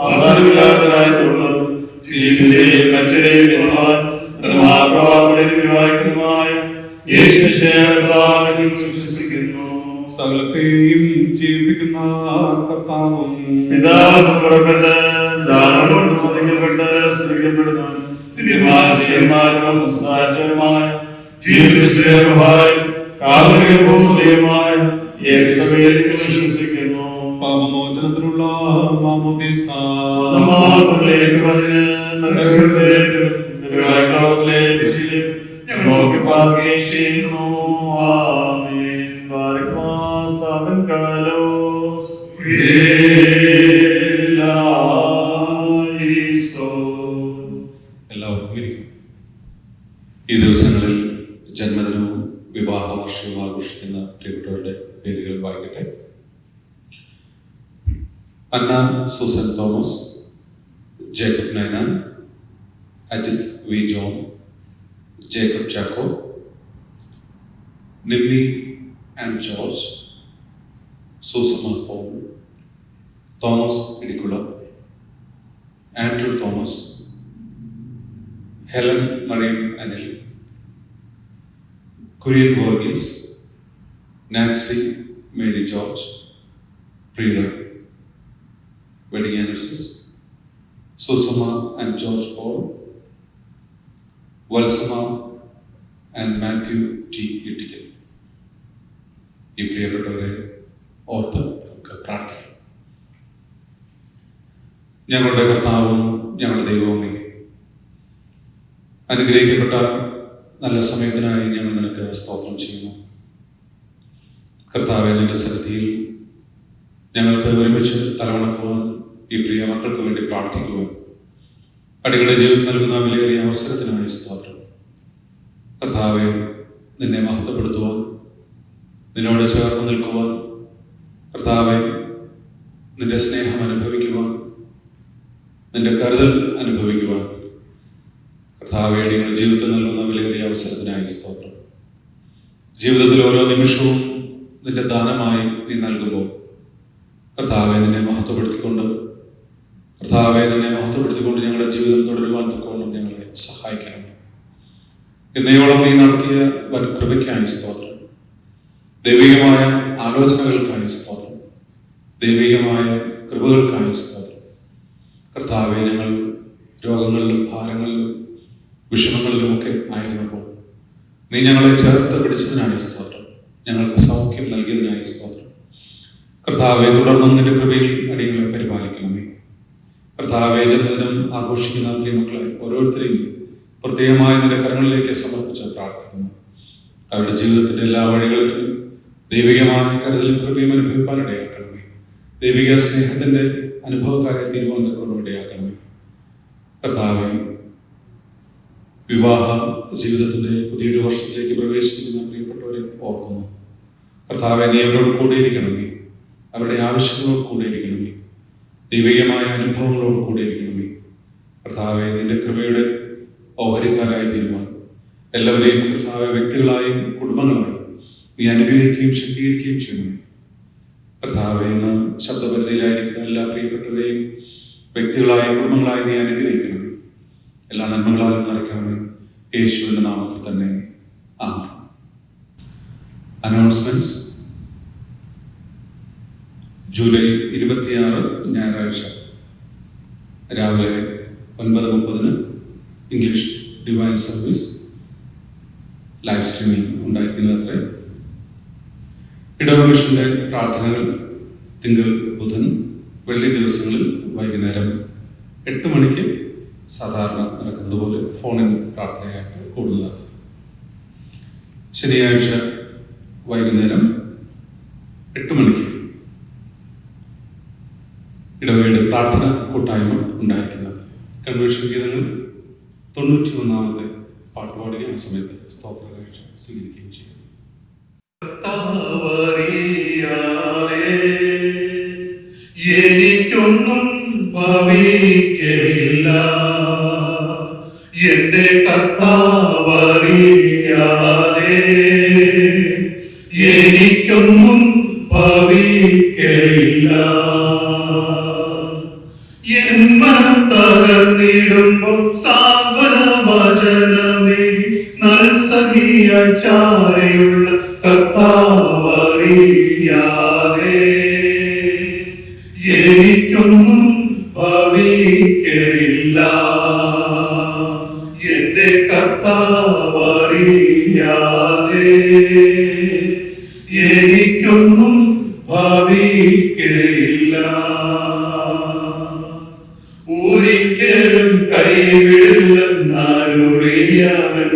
അവസാനമില്ലാത്തതായിട്ടുള്ളതും ജീവിതത്തിലെയും മനുഷ്യരെയും വിധവാൻ തന്റെ മഹാപ്രഭാവമായ യേശുവിൽ വിശ്വസിക്കുന്നു. സകലത്തെയും ജീവിപ്പിക്കുന്ന കർത്താവും പിതാവ് പുറപ്പെട്ട് പിതാവിനോട് മതിക്കപ്പെട്ട് സ്തുതിക്കപ്പെടുന്നു. ദിവ്യമാരും സംസാരിച്ചവരുമായ ജീവിതമായ കാതോലികമായ ഏകസഭയിൽ വിശ്വസിക്കുന്നു. പാപമോചനത്തിനുള്ള മാമോദീസ പറഞ്ഞ് ഞങ്ങൾക്ക് പാർക്കുകയും ചെയ്യുന്നു. ആമേൻ. ബാരക്മാസ്താവൻ കാലോസ് എല്ലാവർക്കും ഇരിക്കും. ഈ ദിവസങ്ങളിൽ ജന്മദിനവും വിവാഹ വർഷവും ആഘോഷിക്കുന്ന പ്രിയപ്പെട്ടവരുടെ പേരുകൾ വായിക്കട്ടെ. Anna Susan Thomas, Jacob Ninan, Ajith V John, Jacob Chacko, Nimmi and George, Soosamma Paul, Thomas Idikula, Andrew Thomas, Helen Mariam Anil, Kurian Varghese, Nancy Mary George, Priya, wedding anniversaries, Susamma and George Paul, Valsamma and Mathew T Ittikkal. ഈ പ്രിയപ്പെട്ടവരെ ഓർത്ത് നമുക്ക് പ്രാർത്ഥിക്കാം. ഞങ്ങളുടെ കർത്താവും ഞങ്ങളുടെ ദൈവവുമേ, അനുഗ്രഹിക്കപ്പെട്ട നല്ല സമയത്തിനായി ഞങ്ങൾ നിനക്ക് സ്തോത്രം ചെയ്യുന്നു. കർത്താവെ, നിന്റെ സന്നിധിയിൽ ഞങ്ങൾക്ക് ഒരുമിച്ച് തലവണക്കുവാൻ, ഈ പ്രിയ മക്കൾക്ക് വേണ്ടി പ്രാർത്ഥിക്കുവാൻ അടികളുടെ ജീവിതം നൽകുന്ന വിലയേറിയ അവസരത്തിനായി സ്തോത്രം. കർത്താവെ, നിന്നെ മഹത്വപ്പെടുത്തുവാൻ, നിന്നോട് ചേർന്ന് നിൽക്കുവാൻ, കർത്താവെ, നിന്റെ സ്നേഹം അനുഭവിക്കുവാൻ, നിന്റെ കരുതൽ അനുഭവിക്കുവാൻ, കർത്താവെ, അടികളുടെ ജീവിതത്തിൽ നൽകുന്ന വിലയേറിയ അവസരത്തിനായി സ്തോത്രം. ജീവിതത്തിൽ ഓരോ നിമിഷവും നിന്റെ ദാനമായി നീ നൽകുമ്പോൾ കർത്താവെ, നിന്നെ മഹത്വപ്പെടുത്തിക്കൊണ്ട് ഞങ്ങളുടെ ജീവിതം തുടരുവാൻ തക്കവണ്ണം ഞങ്ങളെ സഹായിക്കണമേ. ഇന്നയോളം നീ നടത്തിയ വൻ കൃപയ്ക്കായി സ്തോത്രം. ദൈവികമായ ആലോചനകൾക്കായി സ്തോത്രം. ദൈവികമായ കൃപകൾക്കായി സ്തോത്രം. കർത്താവെ, ഞങ്ങൾ രോഗങ്ങളിലും ഭാരങ്ങളിലും വിഷമങ്ങളിലുമൊക്കെ ആയിരുന്നപ്പോൾ നീ ഞങ്ങളെ ചേർത്ത് പിടിച്ചതിനായി സ്തോത്രം. ഞങ്ങൾക്ക് സൗഖ്യം നൽകിയതിനായി സ്തോത്രം. കർത്താവെ, തുടർന്നും നിന്റെ കൃപയിൽ അടിയങ്ങളെ പരിപാലിക്കണമേ. കർത്താവെ, ജന്മദിനം ആഘോഷിക്കുന്ന പ്രിയമക്കളെ ഓരോരുത്തരെയും പ്രത്യേകമായി നിന്റെ കരങ്ങളിലേക്ക് സമർപ്പിച്ച് പ്രാർത്ഥിക്കുന്നു. അവരുടെ ജീവിതത്തിന്റെ എല്ലാ വഴികളിലും ദൈവികമായ കരുതലും കൃപയും അനുഭവിപ്പാൻ ഇടയാക്കണമേ. ദൈവിക സ്നേഹത്തിന്റെ അനുഭവക്കാരെ തീരുമാനത്തെക്കൊണ്ട് ഇടയാക്കണമേ. കർത്താവെ, വിവാഹ ജീവിതത്തിന്റെ പുതിയൊരു വർഷത്തിലേക്ക് പ്രവേശിക്കുന്ന പ്രിയപ്പെട്ടവരെ ഓർക്കുന്നു. കർത്താവെ, നീ അവരോട് കൂടെയിരിക്കണമേ. അവരുടെ ആവശ്യങ്ങളോട് കൂടെയിരിക്കണമേ. ദൈവികമായ അനുഭവങ്ങളോട് കൂടെയിരിക്കണമേ. കർത്താവെ, നിന്റെ കൃപയുടെ ഓഹരിക്കാരായി തീരുമാനം എല്ലാവരെയും കർത്താവെ, വ്യക്തികളായും കുടുംബങ്ങളായും നീ അനുഗ്രഹിക്കുകയും ശക്തീകരിക്കുകയും ചെയ്യണമേ. കർത്താവെ, ഇന്ന് ശബ്ദപരിധിയിലായിരിക്കുന്ന എല്ലാ പ്രിയപ്പെട്ടവരെയും വ്യക്തികളായും കുടുംബങ്ങളായും നീ അനുഗ്രഹിക്കണമേ. എല്ലാ നന്മകളാലും നിറയ്ക്കണമേ. യേശുവിന്റെ നാമത്തിൽ തന്നെ ആമേൻ. അനൗൺസ്മെന്റ്സ്. ജൂലൈ 26 ഞായറാഴ്ച രാവിലെ 9:30 English divine service live streaming ഉണ്ടായിരിക്കുന്നതത്രേ. ഇടവ മിഷന്റെ പ്രാർത്ഥനകൾ തിങ്കൾ, ബുധൻ, വെള്ളി ദിവസങ്ങളിൽ വൈകുന്നേരം 8 മണിക്ക് സാധാരണ നടക്കുന്നത് പോലെ ഫോണിൻ പ്രാർത്ഥനയായിട്ട് കൂടുന്നതാണ്. ശനിയാഴ്ച വൈകുന്നേരം 8 മണിക്ക് ഇടവയുടെ പ്രാർത്ഥന കൂട്ടായ്മ ഉണ്ടായിരിക്കുന്നത്. കൺവെൻഷൻ ഗീതങ്ങൾ 91 പാട്ടുപാടുകയും ആ സമയത്ത് സ്തോത്രകാഴ്ച സ്വീകരിക്കുകയും ചെയ്യും. എനിക്കൊന്നും ഭവിക്കയില്ല, എന്റെ കർത്താവറിയാതെ എനിക്കൊന്നും ഭവിക്കയില്ല. എൻ മനം തകർന്നിടുമ്പോൾ സാന്ത്വന വചനമേ നൽസഖിയ ചാരയുള്ള കർത്താവറിയാതെ എനിക്കൊന്നും ഭവിക്കയില്ല, എന്റെ കർത്താവറിയാതെ എനിക്കൊന്നും ഭവിക്കയില്ല. ഒരിക്കലും കൈവിടില്ലെന്നരുളിയവൻ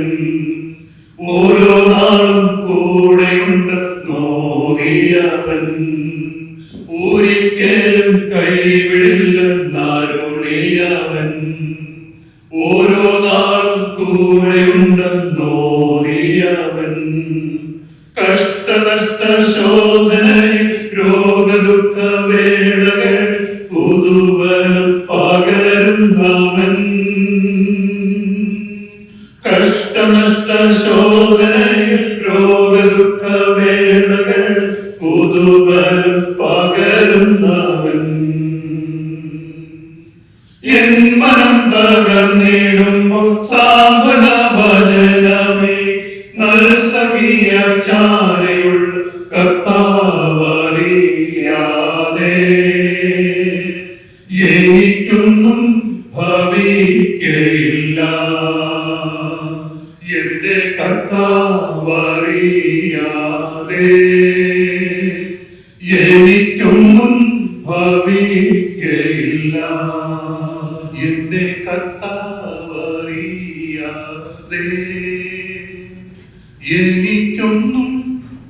ഓരോ നാളും കൂടെയുണ്ട് നോക്കിയവൻ. ഒരിക്കലും കൈവിടില്ലെന്നരുളിയവൻ ഓരോ നാളും കൂടെയുണ്ട് നോക്കിയവൻ. കഷ്ടനഷ്ട ശോധനയിൽ രോഗദുഃഖ വേളകൾ പുതുബലം പകരുന്നവൻ. കഷ്ടനഷ്ട ശോധനയിൽ രോഗദുഃഖ വേളകൾ പുതുബലം പകരുന്നവൻ. എൻ മനം തകർന്നിടുമ്പോൾ സാന്ത്വന വചനമേ നൽസഖിയ ചാരയുള്ള കർത്താവറിയാതെ എനിക്കൊന്നും ഭവിക്കയില്ല, എന്റെ കർത്താവറിയാതെ എനിക്കൊന്നും ഭവിക്കയില്ല, എന്റെ കർത്താവറിയാതെ എനിക്കൊന്നും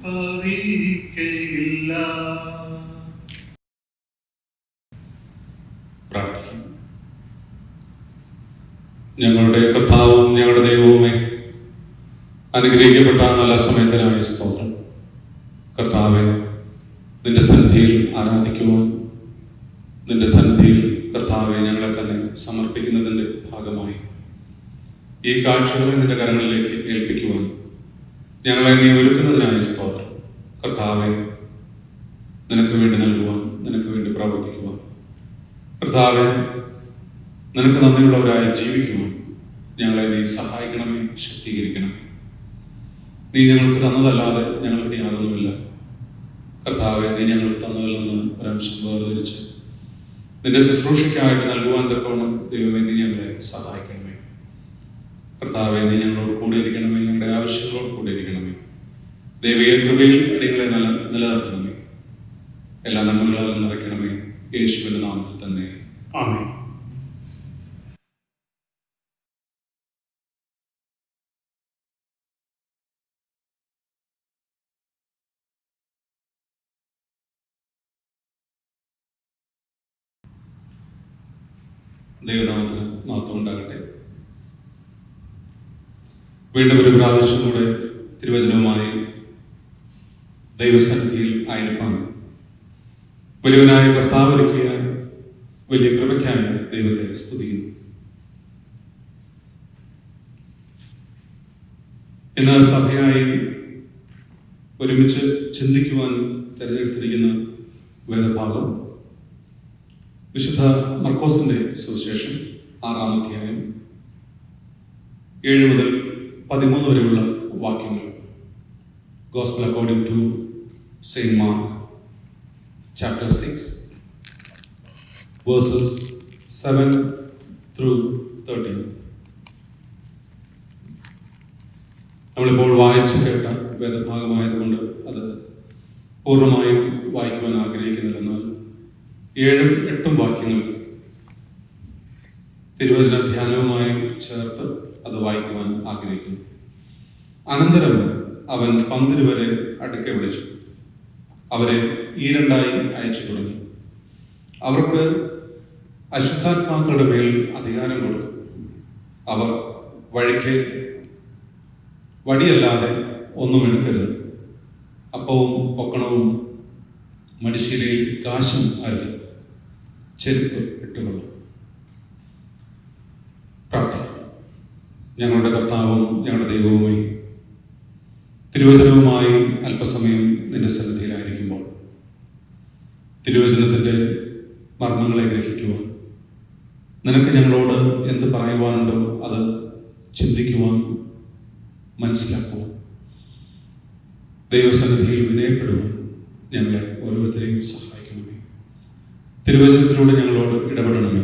ഭവിക്കയില്ല. പ്രാർത്ഥിക്കും. ഞങ്ങളുടെ കർത്താവും ഞങ്ങളുടെ ദൈവവുമേ, അനുഗ്രഹിക്കപ്പെട്ട നല്ല സമയത്തിനായി സ്തോത്രം. കർത്താവെ, നിന്റെ സന്നിധിയിൽ ആരാധിക്കുവാൻ, നിന്റെ സന്നിധിയിൽ കർത്താവെ ഞങ്ങളെ തന്നെ സമർപ്പിക്കുന്നതിൻ്റെ ഭാഗമായി ഈ കാഴ്ചകളെ നിന്റെ കരങ്ങളിലേക്ക് ഏൽപ്പിക്കുവാൻ ഞങ്ങളെ നീ ഒരുക്കുന്നതിനായി സ്തോത്രം. കർത്താവെ, നിനക്ക് വേണ്ടി നൽകുവാൻ, നിനക്ക് വേണ്ടി പ്രവർത്തിക്കുവാൻ, കർത്താവെ, നിനക്ക് നന്ദിയുള്ളവരായി ജീവിക്കുവാൻ ഞങ്ങളെ നീ സഹായിക്കണമേ, ശക്തീകരിക്കണമേ. നീ ഞങ്ങൾക്ക് തന്നതല്ലാതെ ഞങ്ങൾക്ക് യാതൊന്നുമില്ല. കർത്താവെ, നീ ഞങ്ങൾക്ക് തന്നതിൽ നിന്ന് ഒരംശം വേർതിരിച്ച് നിന്റെ ശുശ്രൂഷയ്ക്കായിട്ട് നൽകുവാൻ തക്കവണ്ണം ദൈവമേ നീ ഞങ്ങളെ സഹായിക്കണമേ. കർത്താവെ, നീ ഞങ്ങളോട് കൂടിയിരിക്കണമേ, ഞങ്ങളുടെ ആവശ്യങ്ങളോട് കൂടിയിരിക്കണമേ. ദൈവിക കൃപയിൽ അടികളെ നിലനിർത്തണമേ. എല്ലാ നന്മകളാലും നിറയ്ക്കണമേ. യേശുവിന്റെ നാമത്തിൽ തന്നെ ആമേൻ. ദൈവനാമത്തിന് മഹത്വം ഉണ്ടാകട്ടെ. വീണ്ടും ഒരു പ്രാവശ്യം കൂടെ തിരുവചനവുമായി ദൈവസന്നിധിയിൽ ആയിരിക്കാൻ വലിയവനായ കർത്താവ് ഒരുക്കിയ വലിയ കൃപയ്ക്കായി ദൈവത്തെ സ്തുതിക്കുന്നു. ഇന്ന് സഭയായി ഒരുമിച്ച് ചിന്തിക്കുവാൻ തിരഞ്ഞെടുത്തിരിക്കുന്ന വേദഭാഗം വിശുദ്ധ മർക്കോസിന്റെ സുവിശേഷം 6-ാം അധ്യായം 7 മുതൽ 13 വരെയുള്ള വാക്യങ്ങൾ. Gospel according to St. Mark, chapter 6, verses 7 through 13. നമ്മളിപ്പോൾ വായിച്ചു കേട്ട വേദഭാഗമായതുകൊണ്ട് അത് പൂർണ്ണമായും വായിക്കുവാൻ ആഗ്രഹിക്കുന്നില്ല. എന്നാൽ 7-8 വാക്യങ്ങൾ തിരുവചന ധ്യാനവുമായി ചേർത്ത് അത് വായിക്കുവാൻ ആഗ്രഹിക്കുന്നു. അനന്തരം അവൻ 12 വരെ അടുക്കെ വിളിച്ചു, അവരെ ഈരണ്ടായി അയച്ചു തുടങ്ങി. അവർക്ക് അശുദ്ധാത്മാക്കളുടെ മേൽ അധികാരം കൊടുത്തു. അവർ വഴിക്ക് വടിയല്ലാതെ ഒന്നും എടുക്കരുത്, അപ്പവും പൊക്കണവും മടിശീലയിൽ കാശും അരുത്, ചെരുപ്പ് ഇട്ടുകൊള്ളും. പ്രാർത്ഥന. ഞങ്ങളുടെ കർത്താവും ഞങ്ങളുടെ ദൈവവുമേ, തിരുവചനവുമായി അല്പസമയം നിന്റെ സന്നിധിയിലായിരിക്കുമ്പോൾ തിരുവചനത്തിൻ്റെ മർമ്മങ്ങളെ ഗ്രഹിക്കുവാൻ, നിനക്ക് ഞങ്ങളോട് എന്ത് പറയുവാനുണ്ടോ അത് ചിന്തിക്കുവാൻ, മനസ്സിലാക്കുവാൻ, ദൈവസന്നിധിയിൽ വിനയപ്പെടുവാൻ ഞങ്ങളെ ഓരോരുത്തരെയും സഹായിക്കണമേ. തിരുവചനത്തിലൂടെ ഞങ്ങളോട് ഇടപെടണമേ.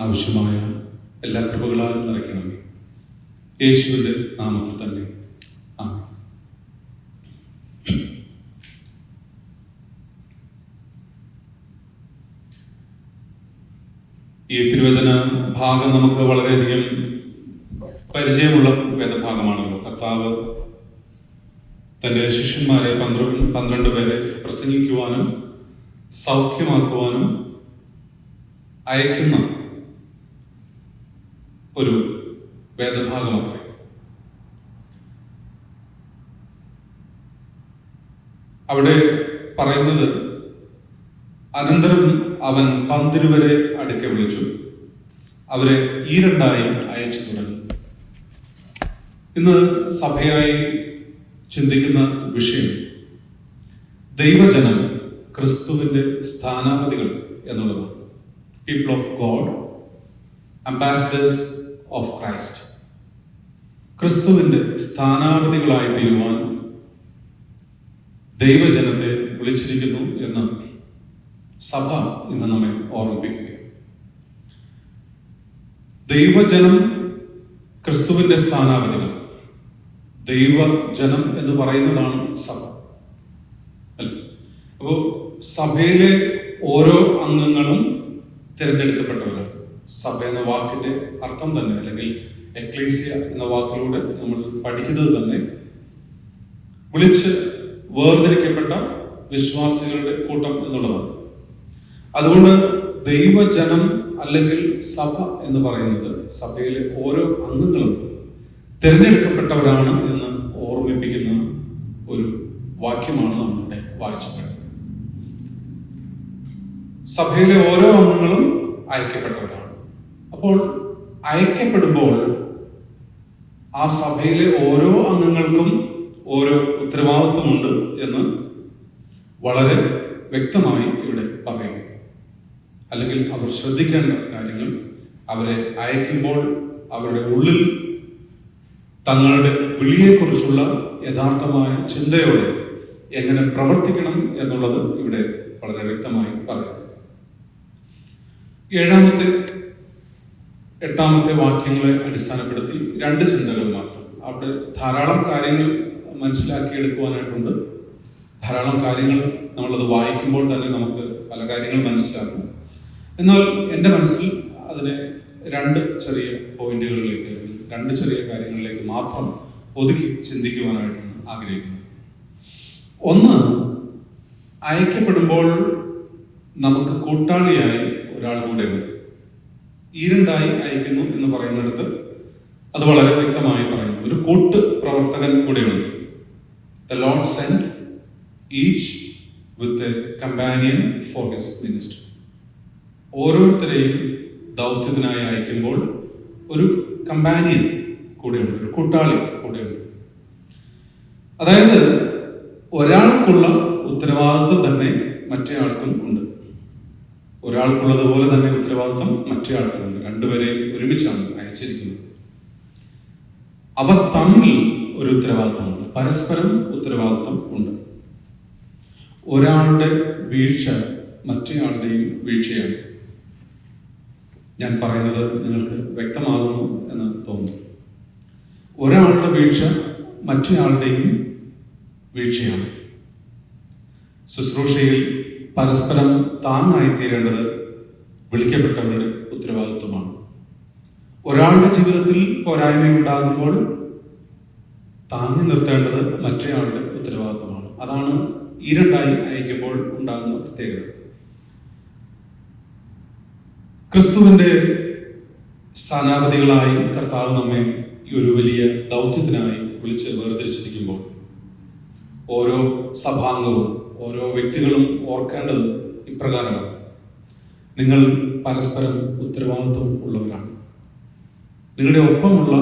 ആവശ്യമായ എല്ലാ കൃപകളാലും നിറയ്ക്കണമേ. യേശുവിൻ്റെ നാമത്തിൽ തന്നെ ആമേൻ. ഈ തിരുവചന ഭാഗം നമുക്ക് വളരെയധികം പരിചയമുള്ള വേദഭാഗമാണല്ലോ. കർത്താവ് തൻ്റെ ശിഷ്യന്മാരെ 12 പേരെ പ്രസംഗിക്കുവാനും സൗഖ്യമാക്കുവാനും അയക്കുന്ന ഒരു വേദഭാഗമത്രേ. അവിടെ പറയുന്നത്, അനന്തരം അവൻ 12 വരെ അടുക്കെ വിളിച്ചു, അവരെ ഈരണ്ടായി അയച്ചു തുടങ്ങി. ഇന്ന് സഭയായി ചിന്തിക്കുന്ന വിഷയം ദൈവജനം ക്രിസ്തുവിൻ്റെ സ്ഥാനാപതികൾ എന്നുള്ളതാണ്. People of God, ambassadors of Christ. ക്രിസ്തുവിൻ്റെ സ്ഥാനാപതികളായി തീരുവാൻ ദൈവജനത്തെ വിളിച്ചിരിക്കുന്നു എന്ന് സഭ ഇന്ന് നമ്മെ ഓർമ്മിപ്പിക്കുക. ദൈവജനം ക്രിസ്തുവിൻ്റെ സ്ഥാനാപതികൾ. ദൈവജനം എന്ന് പറയുന്നതാണ് സഭ. അപ്പോൾ സഭയിലെ ഓരോ അംഗങ്ങളും തിരഞ്ഞെടുക്കപ്പെട്ടവരാണ്. സഭ എന്ന വാക്കിന്റെ അർത്ഥം തന്നെ, അല്ലെങ്കിൽ എക്ലീസിയ എന്ന വാക്കിലൂടെ നമ്മൾ പഠിക്കുന്നത് തന്നെ വിളിച്ച് വേർതിരിക്കപ്പെട്ട വിശ്വാസികളുടെ കൂട്ടം എന്നുള്ളതാണ്. അതുകൊണ്ട് ദൈവജനം അല്ലെങ്കിൽ സഭ എന്ന് പറയുന്നത് സഭയിലെ ഓരോ അംഗങ്ങളും തിരഞ്ഞെടുക്കപ്പെട്ടവരാണ് എന്ന് ഓർമ്മിപ്പിക്കുന്ന ഒരു വാക്യമാണ് നമ്മളുടെ വായിച്ചത്. സഭയിലെ ഓരോ അംഗങ്ങളും അയക്കപ്പെട്ടവരാണ്. അപ്പോൾ അയക്കപ്പെടുമ്പോൾ ആ സഭയിലെ ഓരോ അംഗങ്ങൾക്കും ഓരോ ഉത്തരവാദിത്വമുണ്ട് എന്ന് വളരെ വ്യക്തമായി ഇവിടെ പറയുന്നു. അല്ലെങ്കിൽ അവർ ശ്രദ്ധിക്കേണ്ട കാര്യങ്ങൾ, അവരെ അയക്കുമ്പോൾ അവരുടെ ഉള്ളിൽ തങ്ങളുടെ വിളിയെക്കുറിച്ചുള്ള യഥാർത്ഥമായ ചിന്തയോടെ എങ്ങനെ പ്രവർത്തിക്കണം എന്നുള്ളത് ഇവിടെ വളരെ വ്യക്തമായി പറയുന്നു. 7-ാമത്തെ 8-ാമത്തെ വാക്യങ്ങളെ അടിസ്ഥാനപ്പെടുത്തി 2 ചിന്തകൾ മാത്രം. അവിടെ ധാരാളം കാര്യങ്ങൾ മനസ്സിലാക്കിയെടുക്കുവാനായിട്ടുണ്ട്. ധാരാളം കാര്യങ്ങൾ നമ്മളത് വായിക്കുമ്പോൾ തന്നെ നമുക്ക് പല കാര്യങ്ങൾ മനസ്സിലാക്കും. എന്നാൽ എൻ്റെ മനസ്സിൽ അതിനെ 2 ചെറിയ പോയിന്റുകളിലേക്ക്, അല്ലെങ്കിൽ 2 ചെറിയ കാര്യങ്ങളിലേക്ക് മാത്രം ഒതുക്കി ചിന്തിക്കുവാനായിട്ടാണ് ആഗ്രഹിക്കുന്നത്. ഒന്ന്, അയക്കപ്പെടുമ്പോൾ നമുക്ക് കൂട്ടാളിയായി ഒരാൾ കൂടെ ഉണ്ട്. ഈരണ്ടായി അയക്കുന്നു എന്ന് പറയുന്നിടത്ത് അത് വളരെ വ്യക്തമായി പറയുന്നു. ഒരു കൂട്ട് പ്രവർത്തകൻ കൂടെയുണ്ട്. The Lord sent each with a companion for his ministry. ഓരോരുത്തരെയും ദൗത്യത്തിനായി അയക്കുമ്പോൾ ഒരു കമ്പാനിയൻ കൂടെയുണ്ട്, ഒരു കൂട്ടാളി കൂടെയുണ്ട്. അതായത് ഒരാൾക്കുള്ള ഉത്തരവാദിത്വം തന്നെ മറ്റേ ആൾക്കും ഉണ്ട്. ഒരാൾക്കുള്ളതുപോലെ തന്നെ ഉത്തരവാദിത്വം മറ്റേ ആൾക്കുമുണ്ട്. 2 പേരെയും ഒരുമിച്ചാണ് അയച്ചിരിക്കുന്നത്. അവർ തമ്മിൽ ഒരു ഉത്തരവാദിത്തമുണ്ട്, പരസ്പരം ഉത്തരവാദിത്തം ഉണ്ട്. ഒരാളുടെ വീഴ്ച മറ്റേയാളുടെയും വീഴ്ചയാണ്. ഞാൻ പറയുന്നത് നിങ്ങൾക്ക് വ്യക്തമാകുന്നു എന്ന് തോന്നുന്നു. ഒരാളുടെ വീഴ്ച മറ്റേയാളുടെയും വീഴ്ചയാണ്. ശുശ്രൂഷയിൽ പരസ്പരം താങ്ങായിത്തീരേണ്ടത് വിളിക്കപ്പെട്ടവരുടെ ഉത്തരവാദിത്വമാണ്. ഒരാളുടെ ജീവിതത്തിൽ പോരായ്മയുണ്ടാകുമ്പോൾ താങ്ങി നിർത്തേണ്ടത് മറ്റേയാളുടെ ഉത്തരവാദിത്വമാണ്. അതാണ് ഈ രണ്ടായി അയക്കുമ്പോൾ ഉണ്ടാകുന്ന പ്രത്യേകത. ക്രിസ്തുവിന്റെ സ്ഥാനാപതികളായി കർത്താവ് നമ്മെ ഈ ഒരു വലിയ ദൗത്യത്തിനായി വിളിച്ച് വേർതിരിച്ചിരിക്കുമ്പോൾ ഓരോ സഭാംഗവും ഓരോ വ്യക്തികളും ഓർക്കേണ്ടത് ഇപ്രകാരമാണ്: നിങ്ങൾ പരസ്പരം ഉത്തരവാദിത്വം ഉള്ളവരാണ്. നിങ്ങളുടെ ഒപ്പമുള്ള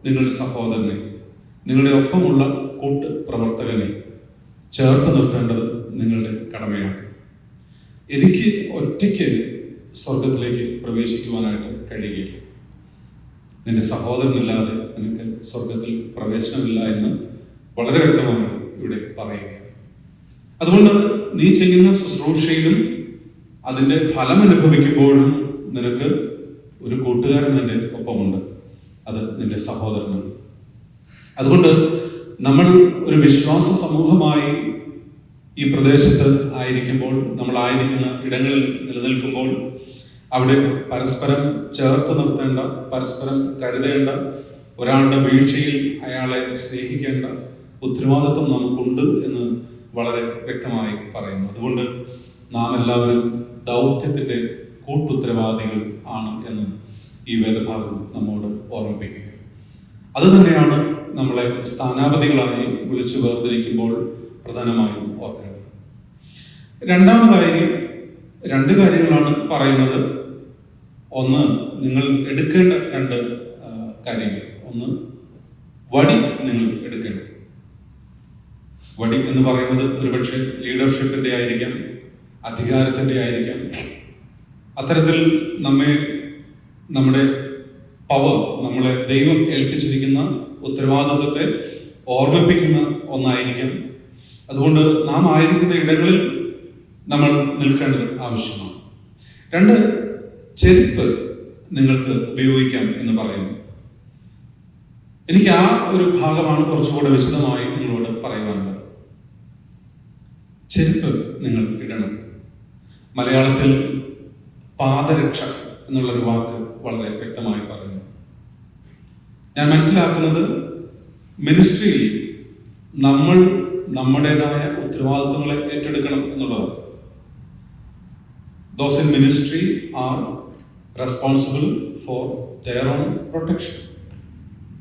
നിങ്ങളുടെ സഹോദരനെ, നിങ്ങളുടെ ഒപ്പമുള്ള കൂട്ട് പ്രവർത്തകനെ ചേർത്ത് നിർത്തേണ്ടത് നിങ്ങളുടെ കടമയാണ്. എനിക്ക് ഒറ്റയ്ക്ക് സ്വർഗത്തിലേക്ക് പ്രവേശിക്കുവാനായിട്ട് കഴിയുകയില്ല. നിന്റെ സഹോദരനില്ലാതെ നിനക്ക് സ്വർഗത്തിൽ പ്രവേശനമില്ല എന്ന് വളരെ വ്യക്തമായി ഇവിടെ പറയുകയാണ്. അതുകൊണ്ട് നീ ചെയ്യുന്ന ശുശ്രൂഷയിലും അതിൻ്റെ ഫലം അനുഭവിക്കുമ്പോഴും നിനക്ക് ഒരു കൂട്ടുകാരൻ നിന്റെ ഒപ്പമുണ്ട്. അത് നിന്റെ സഹോദരനാണ്. അതുകൊണ്ട് നമ്മൾ ഒരു വിശ്വാസ സമൂഹമായി ഈ പ്രദേശത്ത് ആയിരിക്കുമ്പോൾ, നമ്മളായിരിക്കുന്ന ഇടങ്ങളിൽ നിലനിൽക്കുമ്പോൾ അവിടെ പരസ്പരം ചേർത്ത് നിർത്തേണ്ട, പരസ്പരം കരുതേണ്ട, ഒരാളുടെ വീഴ്ചയിൽ അയാളെ സ്നേഹിക്കേണ്ട ഉത്തരവാദിത്വം നമുക്കുണ്ട് എന്ന് വളരെ വ്യക്തമായി പറയുന്നു. അതുകൊണ്ട് നാം എല്ലാവരും ദൗത്യത്തിൻ്റെ കൂട്ടുത്തരവാദികൾ ആണ് എന്ന് ഈ വേദഭാഗം നമ്മോട് ഓർമ്മിപ്പിക്കുക. അതുതന്നെയാണ് നമ്മളെ സ്ഥാനാപതികളായി വിളിച്ചു വേർതിരിക്കുമ്പോൾ പ്രധാനമായും ഓർക്കേണ്ടത്. രണ്ടാമതായി രണ്ട് കാര്യങ്ങളാണ് പറയുന്നത്. ഒന്ന്, നിങ്ങൾ എടുക്കേണ്ട രണ്ട് കാര്യങ്ങൾ. ഒന്ന്, വടി നിങ്ങൾ എടുക്കേണ്ടത്. വടി എന്ന് പറയുന്നത് ഒരുപക്ഷെ ലീഡർഷിപ്പിന്റെ ആയിരിക്കാം, അധികാരത്തിന്റെ ആയിരിക്കാം. അത്തരത്തിൽ നമ്മുടെ പവർ, നമ്മളെ ദൈവം ഏൽപ്പിച്ചിരിക്കുന്ന ഉത്തരവാദിത്വത്തെ ഓർമ്മിപ്പിക്കുന്ന ഒന്നായിരിക്കാം. അതുകൊണ്ട് നാം ആയിരിക്കുന്ന ഇടങ്ങളിൽ നമ്മൾ നിൽക്കേണ്ടത് ആവശ്യമാണ്. രണ്ട്, ചെരുപ്പ് നിങ്ങൾക്ക് ഉപയോഗിക്കാം എന്ന് പറയുന്നു. എനിക്ക് ആ ഒരു ഭാഗമാണ് കുറച്ചുകൂടെ വിശദമായി നിങ്ങളോട് പറയുവാനുള്ളത്. ചെരുപ്പ് നിങ്ങൾ ഇടണം. മലയാളത്തിൽ പാദരക്ഷ എന്നുള്ളൊരു വാക്ക് വളരെ വ്യക്തമായി പറയുന്നു. ഞാൻ മനസ്സിലാക്കുന്നത് മിനിസ്ട്രിയിൽ നമ്മൾ നമ്മുടേതായ ഉത്തരവാദിത്വങ്ങളെ ഏറ്റെടുക്കണം എന്നുള്ളതാണ്. Those in ministry are responsible for their own protection.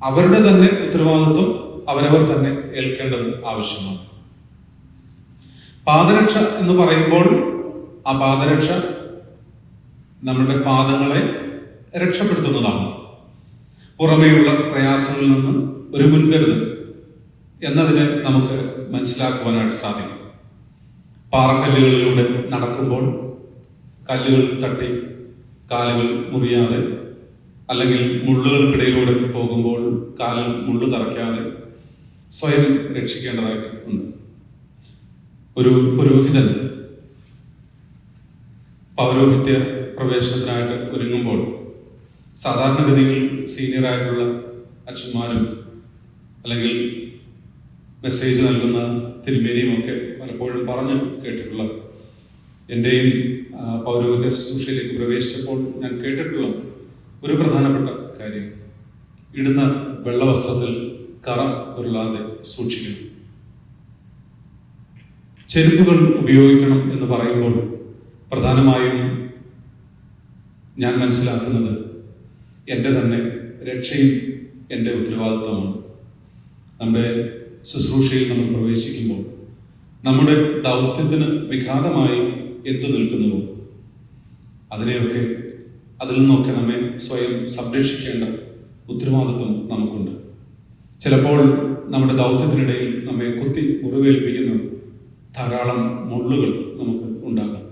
അവരുടെ തന്നെ ഉത്തരവാദിത്വം അവരവർ തന്നെ ഏൽക്കേണ്ടത് ആവശ്യമാണ്. പാദരക്ഷ എന്ന് പറയുമ്പോൾ ആ പാദരക്ഷ നമ്മുടെ പാദങ്ങളെ രക്ഷപ്പെടുത്തുന്നതാണ്. പുറമേയുള്ള പ്രയാസങ്ങളിൽ നിന്ന് ഒരു മുൻകരുതൽ എന്നതിനെ നമുക്ക് മനസ്സിലാക്കുവാനായിട്ട് സാധിക്കും. പാറക്കല്ലുകളിലൂടെ നടക്കുമ്പോൾ കല്ലുകൾ തട്ടി കാലുകൾ മുറിയാതെ, അല്ലെങ്കിൽ മുള്ളുകൾക്കിടയിലൂടെ പോകുമ്പോൾ കാലിൽ മുള്ളു തറയ്ക്കാതെ സ്വയം രക്ഷിക്കേണ്ടതായിട്ട് ഉണ്ട്. ഒരു പുരോഹിതൻ പൗരോഹിത്യ പ്രവേശനത്തിനായിട്ട് ഒരുങ്ങുമ്പോൾ സാധാരണഗതിയിൽ സീനിയറായിട്ടുള്ള അച്ഛന്മാരും അല്ലെങ്കിൽ മെസ്സേജ് നൽകുന്ന തിരുമേനിയും ഒക്കെ പലപ്പോഴും പറഞ്ഞു കേട്ടിട്ടുള്ള, എൻ്റെയും പൗരോഹിത്യ ശുശ്രൂഷയിലേക്ക് പ്രവേശിച്ചപ്പോൾ ഞാൻ കേട്ടിട്ടുള്ള ഒരു പ്രധാനപ്പെട്ട കാര്യം, ഇടുന്ന വെള്ളവസ്ത്രത്തിൽ കറ ഉരുളാതെ സൂക്ഷിക്കണം. ചെരുപ്പുകൾ ഉപയോഗിക്കണം എന്ന് പറയുമ്പോൾ പ്രധാനമായും ഞാൻ മനസ്സിലാക്കുന്നത് എൻ്റെ തന്നെ രക്ഷയും എൻ്റെ ഉത്തരവാദിത്വമാണ്. നമ്മുടെ ശുശ്രൂഷയിൽ നമ്മൾ പ്രവേശിക്കുമ്പോൾ നമ്മുടെ ദൗത്യത്തിന് വിഘാതമായി എന്തു നിൽക്കുന്നുവോ അതിൽ നിന്നൊക്കെ നമ്മെ സ്വയം സംരക്ഷിക്കേണ്ട ഉത്തരവാദിത്വം നമുക്കുണ്ട്. ചിലപ്പോൾ നമ്മുടെ ദൗത്യത്തിനിടയിൽ നമ്മെ കുത്തി മുറിവേൽപ്പിക്കുന്ന ധാരാളം മുള്ളുകൾ നമുക്ക് ഉണ്ടാകാം.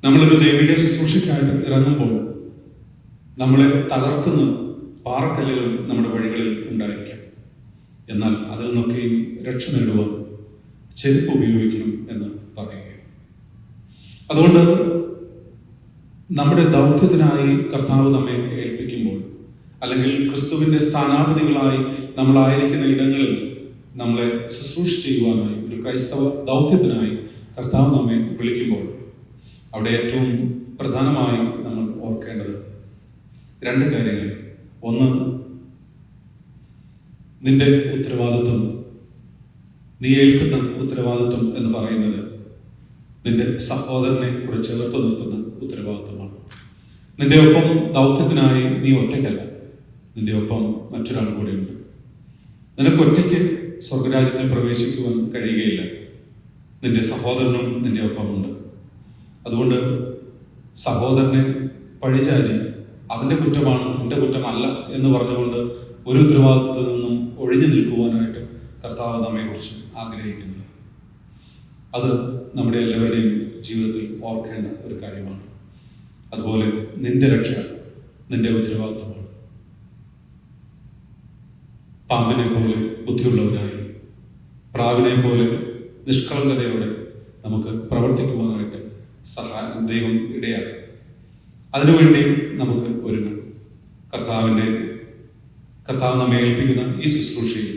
നമ്മളൊരു ദൈവിക ശുശ്രൂഷയ്ക്കായിട്ട് ഇറങ്ങുമ്പോൾ നമ്മളെ തകർക്കുന്ന പാറക്കല്ലുകൾ നമ്മുടെ വഴികളിൽ ഉണ്ടായിരിക്കാം. എന്നാൽ അതിൽ നിന്നൊക്കെയും രക്ഷ നേടുവാൻ ചെരുപ്പ് ഉപയോഗിക്കണം എന്ന് പറയുകയാണ്. അതുകൊണ്ട് നമ്മുടെ ദൗത്യത്തിനായി കർത്താവ് നമ്മെ ഏൽപ്പിക്കുമ്പോൾ, അല്ലെങ്കിൽ ക്രിസ്തുവിൻ്റെ സ്ഥാനാപതികളായി നമ്മളായിരിക്കുന്ന ഇടങ്ങളിൽ നമ്മളെ ശുശ്രൂഷ ചെയ്യുവാനായി, ഒരു ക്രൈസ്തവ ദൗത്യത്തിനായി കർത്താവ് നമ്മെ വിളിക്കുമ്പോൾ, അവിടെ ഏറ്റവും പ്രധാനമായി നമ്മൾ ഓർക്കേണ്ടത് 2 കാര്യങ്ങൾ. ഒന്ന്, നിന്റെ ഉത്തരവാദിത്വം, നീ ഏൽക്കുന്ന ഉത്തരവാദിത്വം എന്ന് പറയുന്നത് നിന്റെ സഹോദരനെ കൂടെ ചേർത്ത് നിർത്തുന്ന ഉത്തരവാദിത്വമാണ്. നിന്റെ ഒപ്പം ദൗത്യത്തിനായി നീ ഒറ്റയ്ക്കല്ല, നിന്റെ ഒപ്പം മറ്റൊരാൾ കൂടെയുണ്ട്. നിനക്ക് ഒറ്റയ്ക്ക് സ്വർഗരാജ്യത്തിൽ പ്രവേശിക്കുവാൻ കഴിയുകയില്ല, നിന്റെ സഹോദരനും നിന്റെ ഒപ്പമുണ്ട്. അതുകൊണ്ട് സഹോദരനെ പഴിചാരി അവൻ്റെ കുറ്റമാണ് എൻ്റെ കുറ്റമല്ല എന്ന് പറഞ്ഞുകൊണ്ട് ഒരു ഉത്തരവാദിത്വത്തിൽ നിന്നും ഒഴിഞ്ഞു നിൽക്കുവാനായിട്ട് കർത്താവ് നമ്മെക്കുറിച്ച് ആഗ്രഹിക്കുന്നത്. അത് നമ്മുടെ എല്ലാവരുടെയും ജീവിതത്തിൽ ഓർക്കേണ്ട ഒരു കാര്യമാണ്. അതുപോലെ നിന്റെ രക്ഷ നിന്റെ ഉത്തരവാദിത്വമാണ്. പാമ്പിനെ പോലെ ബുദ്ധിയുള്ളവരായി, പ്രാവിനെ പോലെ നിഷ്കളങ്കതയോടെ നമുക്ക് പ്രവർത്തിക്കുവാനായിട്ട് ദൈവം ഇടയാക്കും. അതിനുവേണ്ടി നമുക്ക് ഒരുങ്ങാം. കർത്താവ് നമ്മെ ഏൽപ്പിക്കുന്ന ഈ ശുശ്രൂഷയിൽ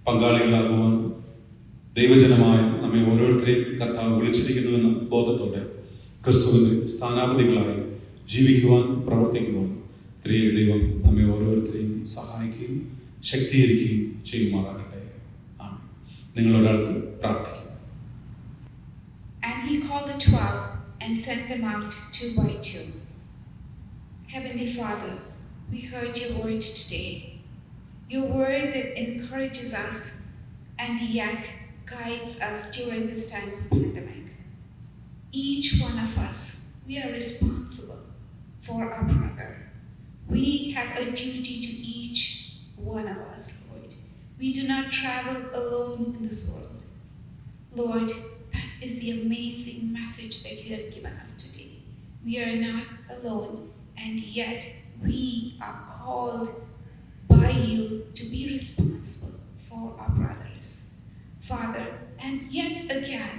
പങ്കാളികളാകുവാൻ ദൈവജനമായ നമ്മെ ഓരോരുത്തരെയും കർത്താവ് വിളിച്ചിരിക്കുന്നുവെന്ന ബോധത്തോടെ ക്രിസ്തുവിൻ്റെ സ്ഥാനാപതികളായി ജീവിക്കുവാൻ, പ്രവർത്തിക്കുവാൻ ത്രിയേക ദൈവം നമ്മെ ഓരോരുത്തരെയും സഹായിക്കുകയും ശക്തീകരിക്കുകയും ചെയ്യുമാറാകട്ടെ. ആമേൻ. നിങ്ങളൊരാൾക്ക് പ്രാർത്ഥിക്കും. And he called the 12 and sent them out 2 by 2. Heavenly Father, we heard your word today, your word that encourages us and yet guides us during this time of pandemic. Each one of us, we are responsible for our brother. We have a duty to each one of us, Lord. We do not travel alone in this world. Lord, that is the amazing message that you have given us today. We are not alone, and yet we are called by you to be responsible for our brothers. Father, and yet again,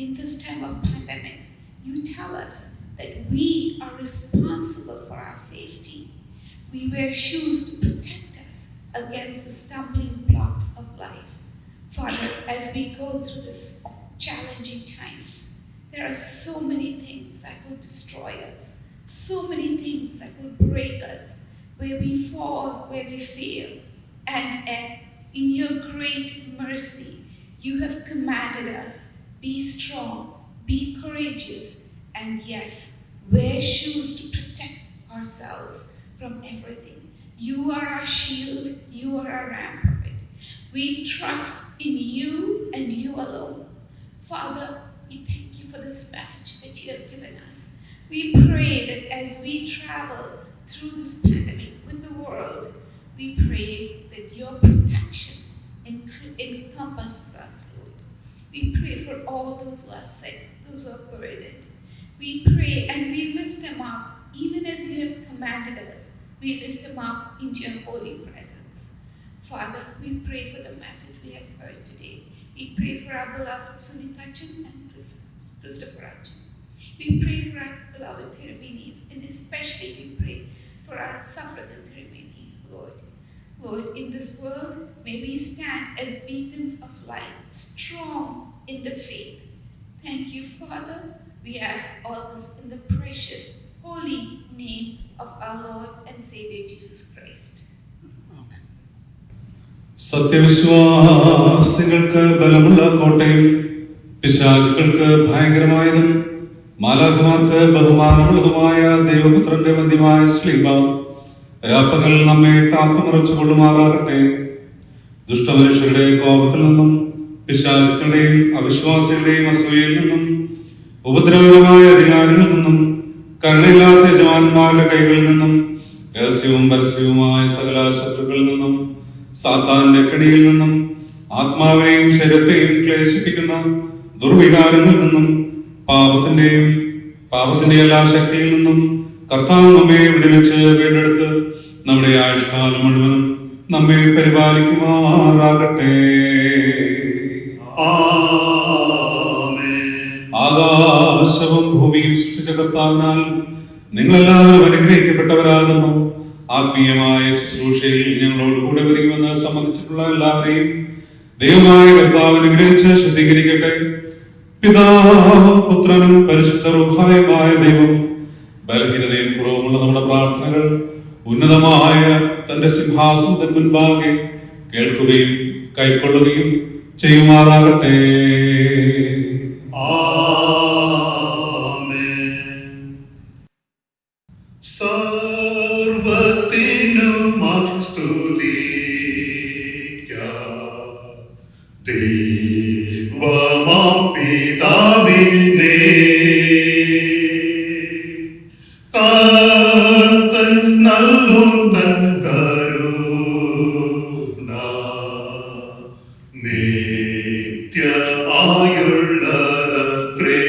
in this time of pandemic, you tell us that we are responsible for our safety. We wear shoes to protect us against the stumbling blocks of life. Father, as we go through this challenging times, there are so many things that will destroy us, so many things that will break us, where we fall, where we fail. And in your great mercy, you have commanded us, be strong, be courageous, and yes, wear shoes to protect ourselves from everything. You are our shield, you are our rampart. We trust in you and you alone. Father, we thank you for this message that you have given us. We pray that as we travel through this pandemic with the world, we pray that your protection encompasses us, Lord. We pray for all those who are sick, those who are burdened. We pray and we lift them up, even as you have commanded us. We lift them up into your holy presence. Father, we pray for the message we have heard today. We pray for our beloved Sunitachan and Christopher Achan. We pray for our beloved Thirumines, and especially we pray for our Safragan Thirumini, Lord. Lord, in this world, may we stand as beacons of light, strong in the faith. Thank you, Father. We ask all this in the precious, holy name of our Lord and Savior Jesus Christ. സത്യവിശ്വാസികൾക്ക് ബലമുള്ള കോട്ടയും പിശാചുക്കൾക്ക് ഭയങ്കരമായതും മാലാഖമാർക്ക് ബഹുമാനമുള്ളതുമായ ദൈവപുത്രന്റെ വന്ധ്യമായ ശ്ലീബ രാപ്പകൽ നമ്മെ കാത്തുമറച്ചു കൊള്ളുമാറാകട്ടെ. ദുഷ്ടമനുഷ്യരുടെ കോപത്തിൽ നിന്നും പിശാചുക്കളുടെയും അവിശ്വാസികളുടെയും അസൂയയിൽ നിന്നും ഉപദ്രവകരമായ അധികാരികളിൽ നിന്നും കരുണയില്ലാത്ത യജമാന്മാരുടെ കൈകളിൽ നിന്നും രഹസ്യവും പരസ്യവുമായ സകല ശത്രുക്കളിൽ നിന്നും സാത്താന്റെ കെണിയിൽ നിന്നും ആത്മാവിനെയും ശരീരത്തെയും ക്ലേശിപ്പിക്കുന്ന ദുർവികാരങ്ങളിൽ നിന്നും പാപത്തിന്റെ എല്ലാ ശക്തിയിൽ നിന്നും കർത്താവ് നമ്മെ വിടുവിച്ച് വീണ്ടെടുത്ത് നമ്മുടെ ആയുഷ്കാലം മുഴുവനും നമ്മെ പരിപാലിക്കുമാറാകട്ടെ. ആകാശവും ഭൂമിയും സൃഷ്ടിച്ച കർത്താവിനാൽ നിങ്ങളെല്ലാവരും അനുഗ്രഹിക്കപ്പെട്ടവരാകുന്നു. ആത്മീയമായ ശുശ്രൂഷയിൽ ഞങ്ങളോട് കൂടെ വരികമെന്ന് സംബന്ധിച്ചിട്ടുള്ള എല്ലാവരെയും ദൈവമായ കർത്താവ് അനുഗ്രഹിച്ച് ശുദ്ധീകരിക്കട്ടെ. പിതാവും പുത്രനും പരിശുദ്ധ റൂഹായുമായ ദൈവം ബലഹീനതയും കുറവുമുള്ള നമ്മുടെ പ്രാർത്ഥനകൾ ഉന്നതമായ തന്റെ സിംഹാസനത്തിന് മുൻപാകെ കേൾക്കുകയും കൈക്കൊള്ളുകയും ചെയ്യുമാറാകട്ടെ. ദൈവമാം പിതാവിനെ കാത്തൻ നല്ലോൻ തൻ കരുണ നിത്യമായുള്ളതത്രേ.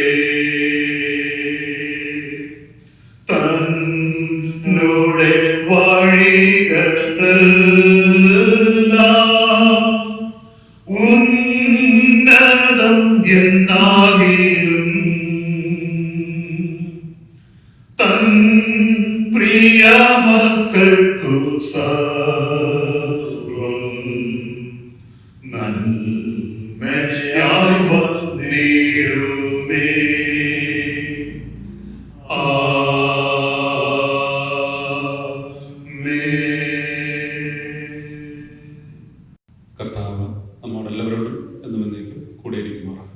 തന്നോടെ വഴികളെല്ലാം ഉന്നതം എന്നാകിലും തൻ പ്രിയ മക്കൾക്കു സർവ്വം നന്മയായി വന്നിടുമേ. കർത്താവ് നമ്മോടെല്ലാവരോടും എന്നും എന്നേക്കും കൂടെയിരിക്കുമാറാകട്ടെ.